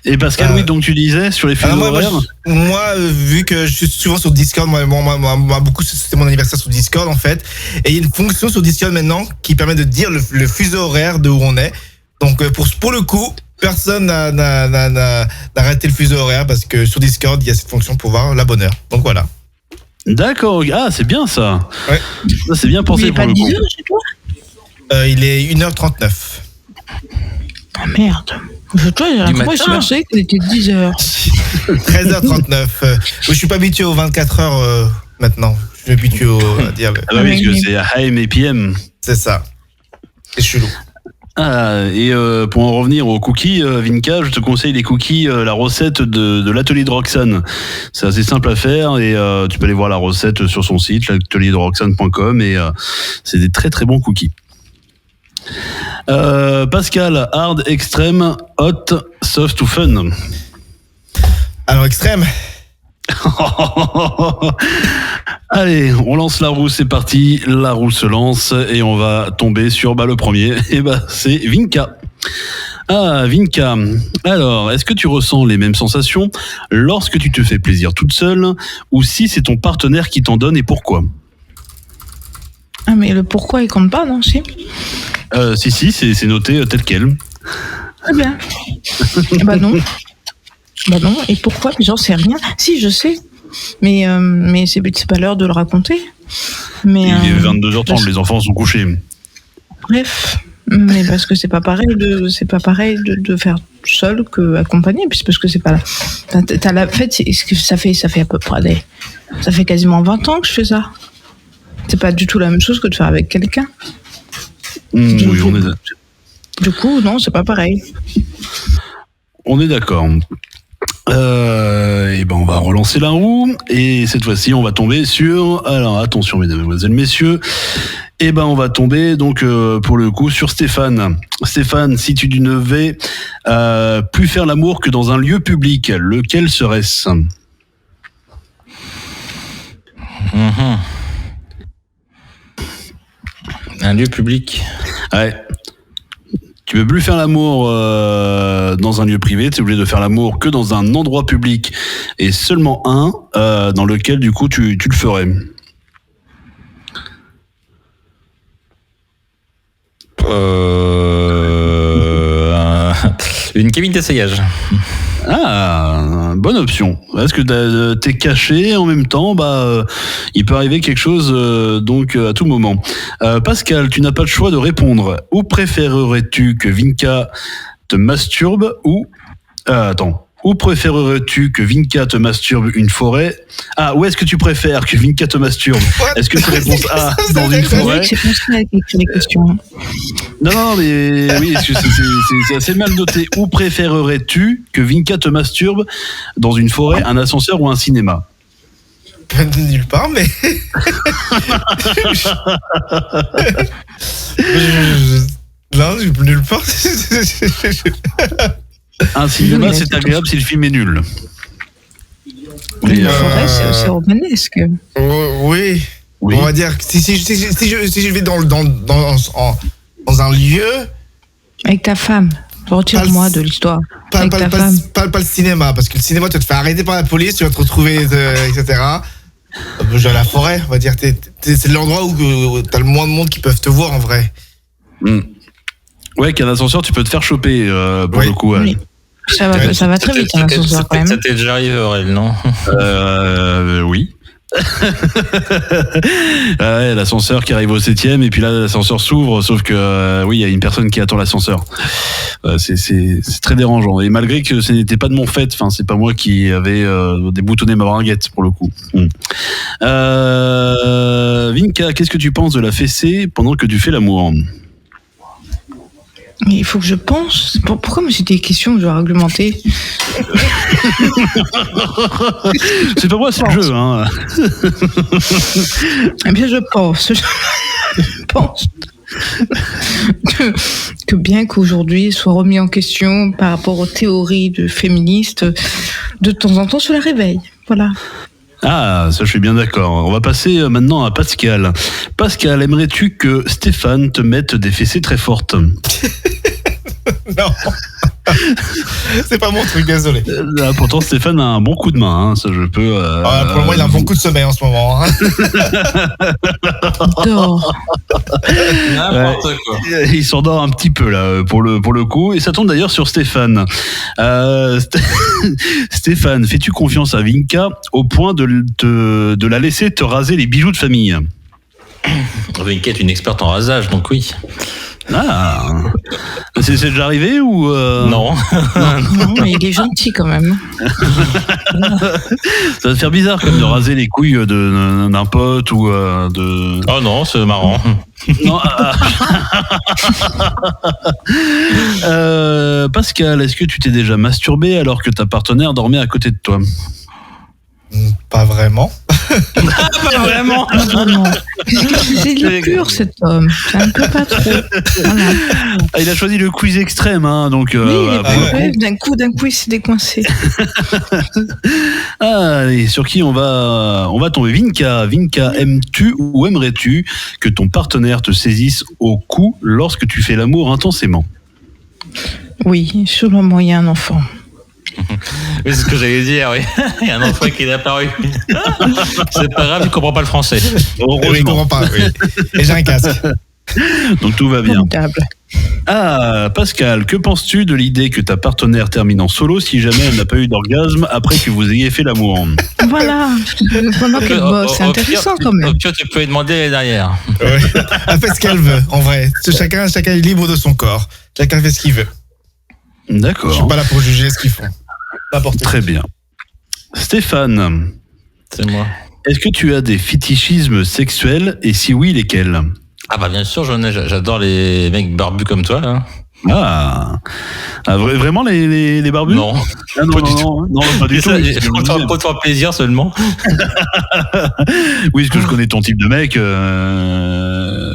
Et Pascal, oui, donc tu disais sur les fuseaux horaires. Moi, vu que je suis souvent sur Discord, moi beaucoup, c'était mon anniversaire sur Discord en fait. Et il y a une fonction sur Discord maintenant qui permet de dire le fuseau horaire de où on est. Donc pour le coup, personne n'a arrêté le fuseau horaire parce que sur Discord, il y a cette fonction pour voir la bonne heure. Donc voilà. D'accord, c'est bien ça. Ouais. Ça, c'est bien pensé. Il est pas 10h chez toi Il est 1h39. Ah merde. Toi, j'ai l'impression que je pensais qu'il était 10h. 13h39. Je suis pas habitué aux 24 heures maintenant. Je suis habitué à dire. Ah bah oui, parce que c'est AM et PM. C'est ça. C'est chelou. Et pour en revenir aux cookies, Vinka, je te conseille les cookies, la recette de l'atelier de Roxane. C'est assez simple à faire et tu peux aller voir la recette sur son site, l'atelierdroxane.com, et c'est des très très bons cookies. Pascal, hard, extrême, hot, soft ou fun? Alors extrême. Allez, on lance la roue, c'est parti. La roue se lance et on va tomber sur le premier. Et c'est Vinka. Vinka. Alors, est-ce que tu ressens les mêmes sensations lorsque tu te fais plaisir toute seule ou si c'est ton partenaire qui t'en donne et pourquoi? Ah, mais le pourquoi il compte pas, non? Si, c'est noté tel quel. Très bien. Non. Non, et pourquoi? J'en sais rien. Si, je sais. Mais c'est pas l'heure de le raconter. Mais, il est 22h30, les enfants sont couchés. Bref. Mais parce que c'est pas pareil de faire seul que accompagné, puis parce que c'est pas là. T'as la fête, ça fait à peu près ça fait quasiment 20 ans que je fais ça. C'est pas du tout la même chose que de faire avec quelqu'un. Oui, on est. Du coup, non, c'est pas pareil. On est d'accord. Et on va relancer la roue et cette fois-ci on va tomber sur, alors attention mesdames, messieurs, on va tomber donc pour le coup sur Stéphane. Stéphane, si tu ne devais plus faire l'amour que dans un lieu public, lequel serait-ce? Un lieu public. Ouais. Tu peux plus faire l'amour dans un lieu privé, tu es obligé de faire l'amour que dans un endroit public et seulement un dans lequel du coup tu le ferais. Une cabine d'essayage. Bonne option. Est-ce que t'es caché en même temps? Il peut arriver quelque chose donc à tout moment. Pascal, tu n'as pas le choix de répondre. Où préférerais-tu que Vinka te masturbe ou où préférerais-tu que Vinka te masturbe une forêt? Où est-ce que tu préfères que Vinka te masturbe? Est-ce que c'est réponse A dans une forêt? C'est pour ça que les questions. Non, mais oui, c'est assez mal noté. Où préférerais-tu que Vinka te masturbe dans une forêt, un ascenseur ou un cinéma? Nulle part, mais. Non, nulle part. Un cinéma, c'est agréable si le film est nul. Une forêt, c'est romanesque. Oui. On va dire que si je vais dans un lieu. Avec ta femme. Retire-moi de l'histoire. Pas le cinéma, parce que le cinéma, tu vas te faire arrêter par la police, tu vas te retrouver, etc. Je vais à la forêt, on va dire. C'est l'endroit où t'as le moins de monde qui peuvent te voir en vrai. Ouais, qu'un ascenseur, tu peux te faire choper pour le coup. Oui. Ça va très vite, un ascenseur quand même. Ça t'est déjà arrivé, Aurel, non? Oui. Ah ouais, l'ascenseur qui arrive au 7e et puis là l'ascenseur s'ouvre, sauf que oui, il y a une personne qui attend l'ascenseur. C'est très dérangeant. Et malgré que ce n'était pas de mon fait, enfin c'est pas moi qui avait déboutonné ma braguette pour le coup. Vinka, qu'est-ce que tu penses de la fessée pendant que tu fais l'amour? Il faut que je pense. Pourquoi me j'ai des questions que je dois argumenter? C'est pas moi, c'est le jeu. Hein. Eh bien, je pense que bien qu'aujourd'hui soit remis en question par rapport aux théories de féministes, de temps en temps, cela réveille. Voilà. Ah, ça je suis bien d'accord. On va passer maintenant à Pascal. Pascal, aimerais-tu que Stéphane te mette des fessées très fortes? Non. C'est pas mon truc, désolé. Pourtant, Stéphane a un bon coup de main. Hein. Ça, je peux. Pour le moment, il a un bon coup de sommeil en ce moment. Hein. Dors. N'importe quoi. Il s'endort un petit peu là pour le coup. Et ça tombe d'ailleurs sur Stéphane. Stéphane, fais-tu confiance à Vinka au point de la laisser te raser les bijoux de famille? Vinka est une experte en rasage, donc oui. Ah, c'est déjà arrivé ou Non. Non, mais il est gentil quand même. Ça va te faire bizarre comme de raser les couilles d'un pote ou de. Oh non, c'est marrant. Non, Pascal, est-ce que tu t'es déjà masturbé alors que ta partenaire dormait à côté de toi? Pas vraiment. Pas vraiment. Non. C'est de la pure, cet homme. C'est un peu pas trop. Voilà. Ah, il a choisi le quiz extrême, hein, donc. Oui, d'un coup, il s'est décoincé. Et sur qui on va tomber? Vinka, aimes-tu ou aimerais-tu que ton partenaire te saisisse au cou lorsque tu fais l'amour intensément? Oui, sur le moment, il y a un enfant. Oui, c'est ce que j'allais dire, oui. Il y a un enfant qui est apparu. C'est pas grave, il comprend pas le français. Oui, il comprend pas. Oui. Et j'ai un casque. Donc tout va bien. Formidable. Ah, Pascal, que penses-tu de l'idée que ta partenaire termine en solo si jamais elle n'a pas eu d'orgasme après que vous ayez fait l'amour? Voilà. Pendant qu'elle bosse, c'est intéressant quand même. Au pire, tu peux lui demander derrière. Oui. Elle fait ce qu'elle veut, en vrai. Chacun est libre de son corps. Chacun fait ce qu'il veut. D'accord. Je suis pas là pour juger ce qu'ils font. Très bien. Stéphane, C'est moi. est-ce que tu as des fétichismes sexuels et si oui, lesquels? Ah bah bien sûr, j'adore les mecs barbus comme toi, là. Vraiment les barbus? Non. Ah, non, Pas du tout. non, pas du tout. Pour te faire plaisir seulement. Oui, parce que je connais ton type de mec.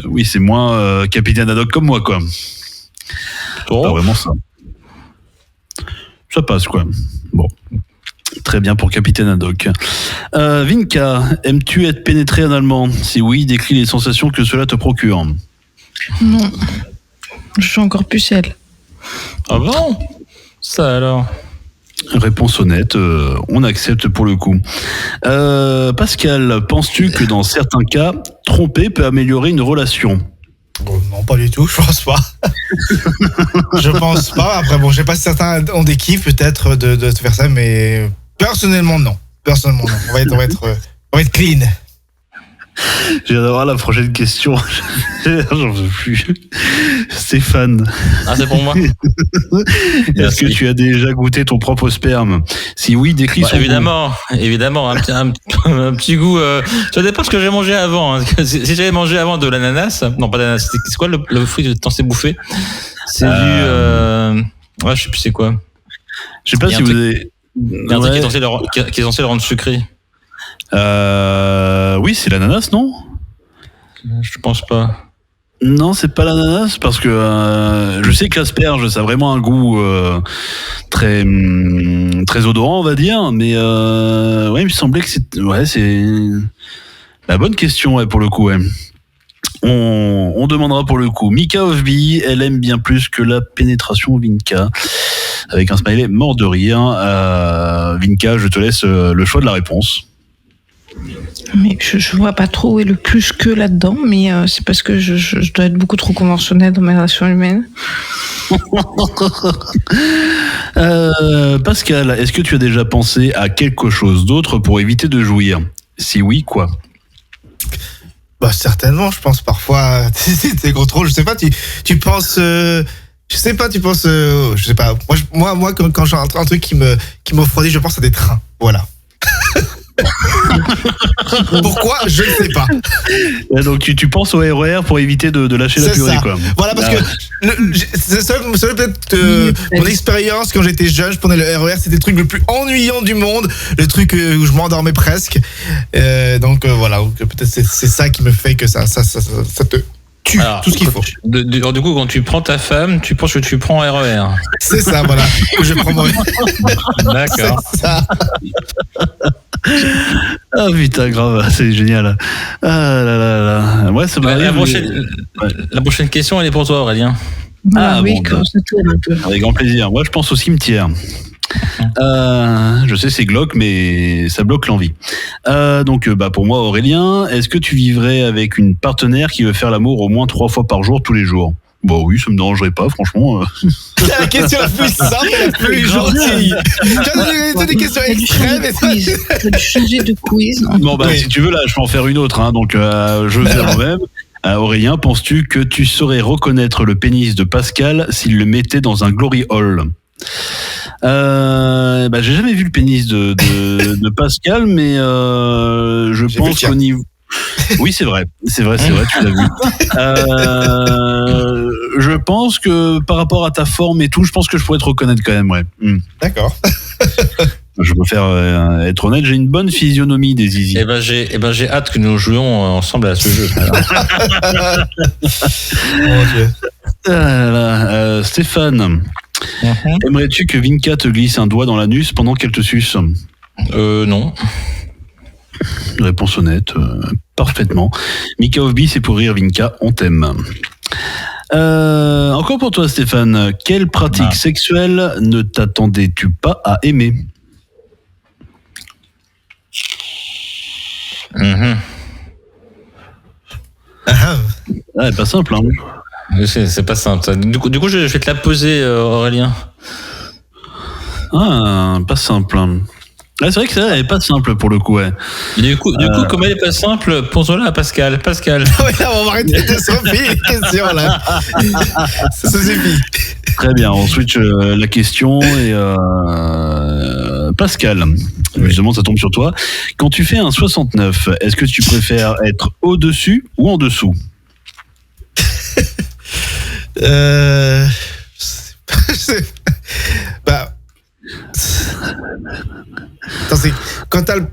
Oui, c'est moins capitaine ad hoc comme moi, quoi. Oh. Pas vraiment ça. Ça passe, quoi. Bon. Très bien pour capitaine ad hoc. Vinka, aimes-tu être pénétré analement? Si oui, décris les sensations que cela te procure. Non. Je suis encore pucelle. Ah bon? Ça alors? Réponse honnête, on accepte pour le coup. Pascal, penses-tu que dans certains cas, tromper peut améliorer une relation? Oh, non, pas du tout, je pense pas. Je pense pas. Après, bon, je sais pas si certains ont des kiffs peut-être de faire ça, mais personnellement, non. On va être clean. J'ai hâte d'avoir la prochaine question. J'en veux plus. Stéphane. Ah, c'est pour moi? Est-ce que tu as déjà goûté ton propre sperme? Si oui, décris son Évidemment, un petit goût. Ça dépend de ce que j'ai mangé avant. Hein. Si j'avais mangé avant de l'ananas, non pas d'ananas, c'est quoi le fruit que t'en sais bouffer? C'est du. Ouais, je sais plus c'est quoi. Je sais pas si vous avez. Il y a un truc qui est censé le rendre sucré. Oui, c'est l'ananas, non? Je pense pas. Non, c'est pas l'ananas parce que je sais que l'asperge, ça a vraiment un goût très odorant, on va dire. Mais ouais, il me semblait que c'est la bonne question, ouais, pour le coup. Ouais. On demandera pour le coup. Mika Ofby, elle aime bien plus que la pénétration, Vinka. Avec un smiley mort de rire. Vinka, je te laisse le choix de la réponse. Mais je vois pas trop où est le plus que là-dedans, mais c'est parce que je dois être beaucoup trop conventionnelle dans mes relations humaines. Pascal, est-ce que tu as déjà pensé à quelque chose d'autre pour éviter de jouir? Si oui, quoi? Bah certainement, je pense parfois tes contrôles, je sais pas, tu penses je sais pas, tu penses je sais pas. Moi quand j'ai un truc qui me refroidit, je pense à des trains. Voilà. Pourquoi? Je ne sais pas. Ouais, donc tu penses au RER pour éviter de lâcher la purée, quoi. Voilà, parce que c'est ça peut-être mon expérience quand j'étais jeune, je prenais le RER, c'était le truc le plus ennuyant du monde, le truc où je m'endormais presque. Donc voilà, peut-être c'est ça qui me fait que ça te tue. Alors, tout ce qu'il faut. Du coup, quand tu prends ta femme, tu penses que tu prends RER. C'est ça, voilà. Que je prends mon... D'accord. C'est ça. Ah putain, grave, c'est génial. Ah là là là. Ouais, ça m'arrive. La prochaine question, elle est pour toi, Aurélien. Oui, quand ça tourne un peu. Avec grand plaisir. Moi, je pense au cimetière. Je sais, c'est glauque, mais ça bloque l'envie. Donc, pour moi, Aurélien, est-ce que tu vivrais avec une partenaire qui veut faire l'amour au moins 3 fois par jour, tous les jours? Bon, oui, ça me dérangerait pas, franchement. C'est la question la plus simple et la plus gentille. C'est des questions extrêmes. Tu as dû changer de quiz. Bon, si tu veux, là, je peux en faire une autre. Hein, donc, je vais faire moi-même. Aurélien, penses-tu que tu saurais reconnaître le pénis de Pascal s'il le mettait dans un glory hole? J'ai jamais vu le pénis de Pascal, mais je pense qu'au niveau... Oui, c'est vrai, tu l'as vu. Je pense que par rapport à ta forme et tout, je pense que je pourrais te reconnaître quand même, ouais. D'accord. Je préfère être honnête, j'ai une bonne physionomie des zizi. J'ai hâte que nous jouions ensemble à ce jeu. Stéphane, aimerais-tu que Vinka te glisse un doigt dans l'anus pendant qu'elle te suce? Non. Réponse honnête, parfaitement. Mika Ofbi, c'est pour rire, Vinka, on t'aime. Encore pour toi, Stéphane, quelle pratique sexuelle ne t'attendais-tu pas à aimer? Pas simple, hein. C'est pas simple. Ça. Du coup, je vais te la poser, Aurélien. Pas simple. C'est vrai que ça n'est pas simple pour le coup, ouais. Du coup, comme elle est pas simple, pose-la à Pascal. Pascal. Oui, on va arrêter de se refiler les questions, là. Ça suffit. Très bien, on switch la question et Pascal, justement, ça tombe sur toi. Quand tu fais un 69, est-ce que tu préfères être au-dessus ou en dessous? Attends, c'est quand t'as le...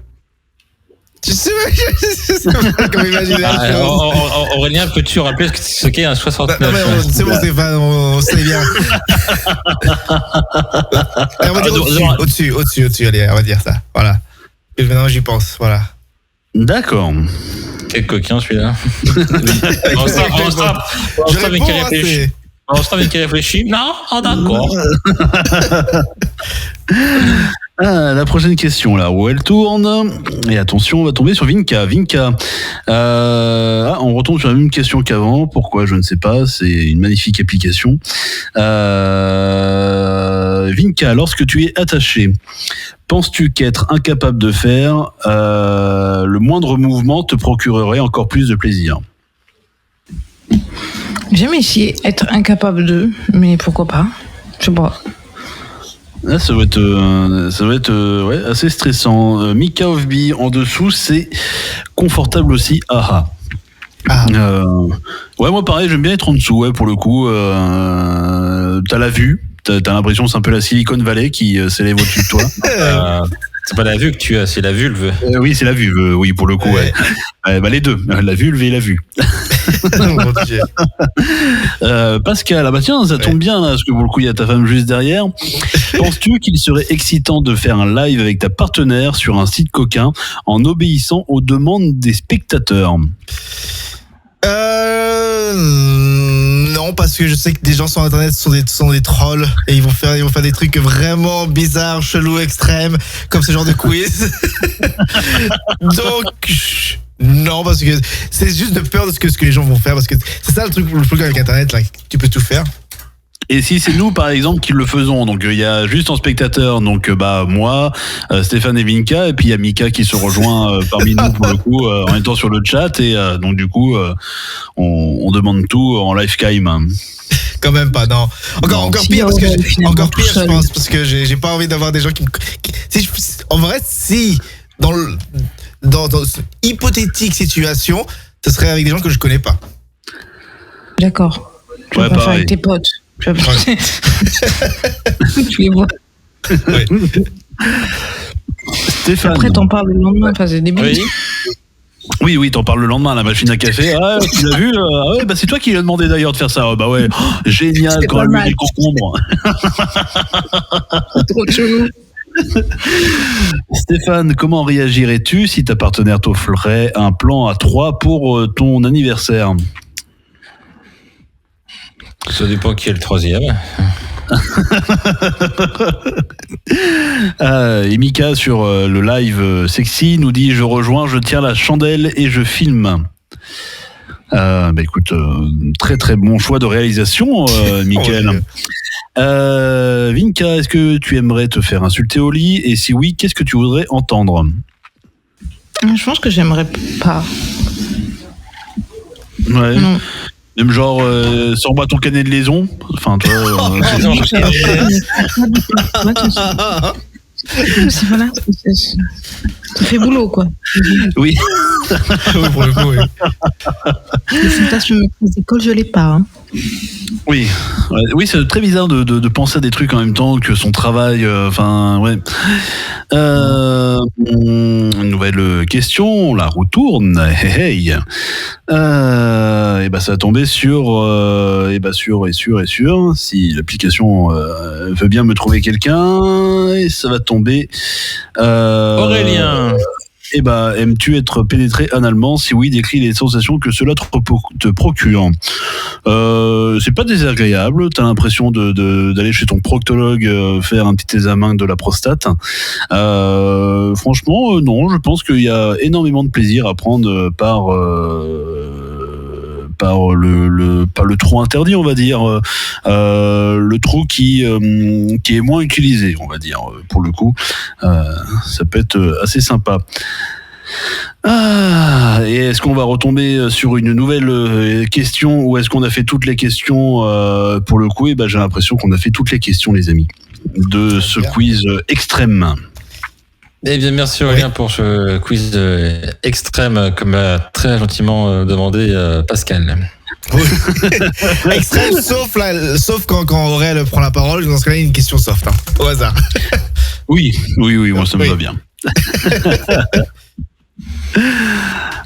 Tu sais pas comment imaginer la chose. Aurélien, peux-tu rappeler ce qu'est un 69? Non, mais c'est bon, Stéphane, on sait bien. Allez, on va dire au-dessus, allez, on va dire ça. Voilà. Et maintenant, j'y pense, voilà. D'accord. Quel coquin, celui-là. On se avec qui réfléchit. Non, d'accord. La prochaine question, là, où elle tourne. Et attention, on va tomber sur Vinka. On retombe sur la même question qu'avant. Pourquoi? Je ne sais pas. C'est une magnifique application. Vinka, lorsque tu es attaché, penses-tu qu'être incapable de faire le moindre mouvement te procurerait encore plus de plaisir? J'ai jamais essayé être incapable de, mais pourquoi pas? Je sais pas. Là, ça va être assez stressant. Mika Ofbi en dessous, c'est confortable aussi. Ouais, moi pareil, j'aime bien être en dessous. Ouais, pour le coup, t'as la vue, t'as l'impression que c'est un peu la Silicon Valley qui s'élève au-dessus de toi. C'est pas la vue que tu as, c'est la vulve. Oui, c'est la vulve, oui, pour le coup, ouais. Les deux, la vulve et la vue. Pascal, tiens, ça tombe bien, là, parce que pour le coup, il y a ta femme juste derrière. Penses-tu qu'il serait excitant de faire un live avec ta partenaire sur un site coquin en obéissant aux demandes des spectateurs? Non, parce que je sais que des gens sur internet sont des trolls et ils vont faire des trucs vraiment bizarres, chelous, extrêmes, comme ce genre de quiz. Donc non, parce que c'est juste de peur de ce que les gens vont faire, parce que c'est ça le truc avec internet, là, tu peux tout faire. Et si c'est nous, par exemple, qui le faisons, donc il y a juste en spectateur, donc moi, Stéphane et Vinka, et puis il y a Mika qui se rejoint parmi nous pour le coup, en étant sur le chat, et donc du coup, on demande tout en live cam. Quand même pas, non. Encore pire, parce que je pense, parce que j'ai pas envie d'avoir des gens qui me. En vrai, si dans cette hypothétique situation, ce serait avec des gens que je connais pas. D'accord. Tu vas pas faire avec tes potes. Tu les vois. Ouais. Stéphane. Après, t'en parles le lendemain, c'est débile. Oui, t'en parles le lendemain, la machine à café. Ah, tu l'as vu c'est toi qui lui as demandé d'ailleurs de faire ça. Bah ouais, génial, c'est quand elle met des concombres. Trop chelou. Stéphane, comment réagirais-tu si ta partenaire t'offrait un plan à 3 pour ton anniversaire? Ça dépend qui est le troisième. Et Mika sur le live sexy nous dit: je rejoins, je tiens la chandelle et je filme. Écoute, très très bon choix de réalisation, Mickaël. Vinka, est-ce que tu aimerais te faire insulter au lit? Et si oui, qu'est-ce que tu voudrais entendre? Je pense que j'aimerais pas. Ouais. Non. Même genre, sors-moi ton canet de liaison. Enfin, toi. C'est voilà. Ça fait boulot, quoi. Oui. Oui, pour le coup, oui. Le fantasme maîtrise d'école, je l'ai pas. Hein. Oui, oui, c'est très bizarre de penser à des trucs en même temps que son travail. Ouais. Une nouvelle question, la roue tourne. Hey. Et ça va tomber sur, si l'application veut bien me trouver quelqu'un, et ça va tomber. Aurélien. Aimes-tu être pénétré analement? Si oui, décris les sensations que cela te procure. C'est pas désagréable. T'as l'impression d'aller chez ton proctologue faire un petit examen de la prostate. Franchement, non. Je pense qu'il y a énormément de plaisir à prendre par le trou interdit, on va dire, le trou qui est moins utilisé, on va dire, pour le coup. Ça peut être assez sympa. Et est-ce qu'on va retomber sur une nouvelle question, ou est-ce qu'on a fait toutes les questions pour le coup? J'ai l'impression qu'on a fait toutes les questions, les amis, de ce quiz extrême. Eh bien, merci Aurélien pour ce quiz extrême, comme a très gentiment demandé Pascal. Oui. Extrême, sauf quand Aurélien prend la parole. Dans ce cas-là, il y a une question soft, hein, au hasard. Oui, moi ça me va bien.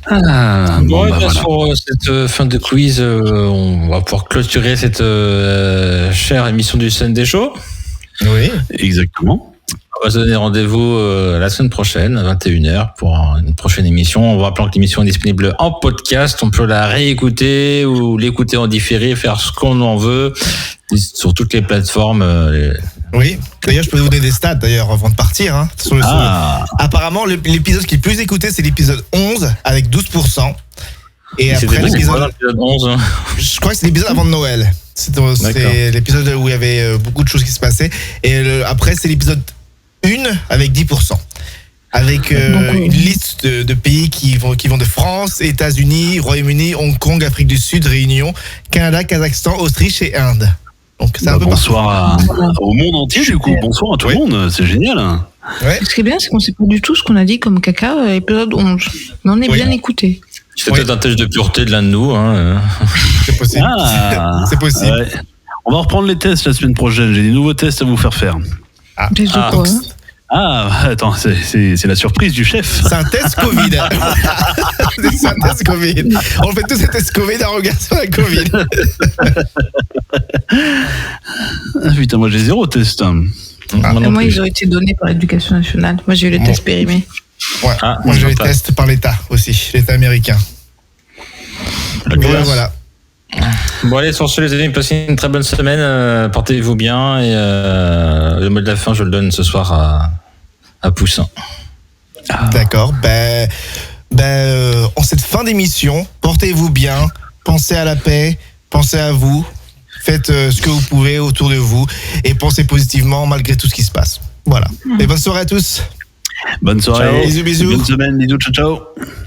Voilà. Sur cette fin de quiz, on va pouvoir clôturer cette chère émission du Sunday Show. Oui, exactement. On va se donner rendez-vous la semaine prochaine à 21h pour une prochaine émission. On va rappeler que l'émission est disponible en podcast. On peut la réécouter ou l'écouter en différé, faire ce qu'on en veut sur toutes les plateformes. Oui, d'ailleurs, je peux vous donner des stats d'ailleurs avant de partir. Hein, apparemment, l'épisode qui est le plus écouté, c'est l'épisode 11 avec 12%. Et après l'épisode 11. Je crois que c'est l'épisode avant de Noël. C'est l'épisode où il y avait beaucoup de choses qui se passaient. Et après, c'est l'épisode 1 avec 10%. Avec une liste de pays qui vont de France, États-Unis, Royaume-Uni, Hong Kong, Afrique du Sud, Réunion, Canada, Kazakhstan, Autriche et Inde. Donc c'est un peu bonsoir au monde entier, du coup. Bonsoir à tout le monde, c'est génial. Ouais. Ce qui est bien, c'est qu'on sait pas du tout ce qu'on a dit comme caca à l'épisode 11. Mais on est bien écouté. C'est peut-être un test de pureté de l'un de nous. Hein. C'est possible. C'est possible. Ouais. On va reprendre les tests la semaine prochaine. J'ai des nouveaux tests à vous faire faire. Attends, c'est la surprise du chef. C'est un test Covid. C'est un test Covid. On fait tous ces tests Covid à regarder sur la Covid. Putain, moi j'ai 0 test. Moi, ils ont été donnés par l'éducation nationale. Moi, j'ai eu les tests périmés. Ouais. Moi, j'ai eu les tests par l'État aussi, l'État américain. Voilà. Bon, allez, sur ce, les amis, passez une très bonne semaine. Portez-vous bien. Et le mot de la fin, je le donne ce soir à Poussin. D'accord. En cette fin d'émission, portez-vous bien. Pensez à la paix. Pensez à vous. faites ce que vous pouvez autour de vous et pensez positivement malgré tout ce qui se passe. Voilà. Et bonne soirée à tous. Bonne soirée. Ciao. Bisous, bisous. Bonne semaine. Bisous. Ciao, ciao.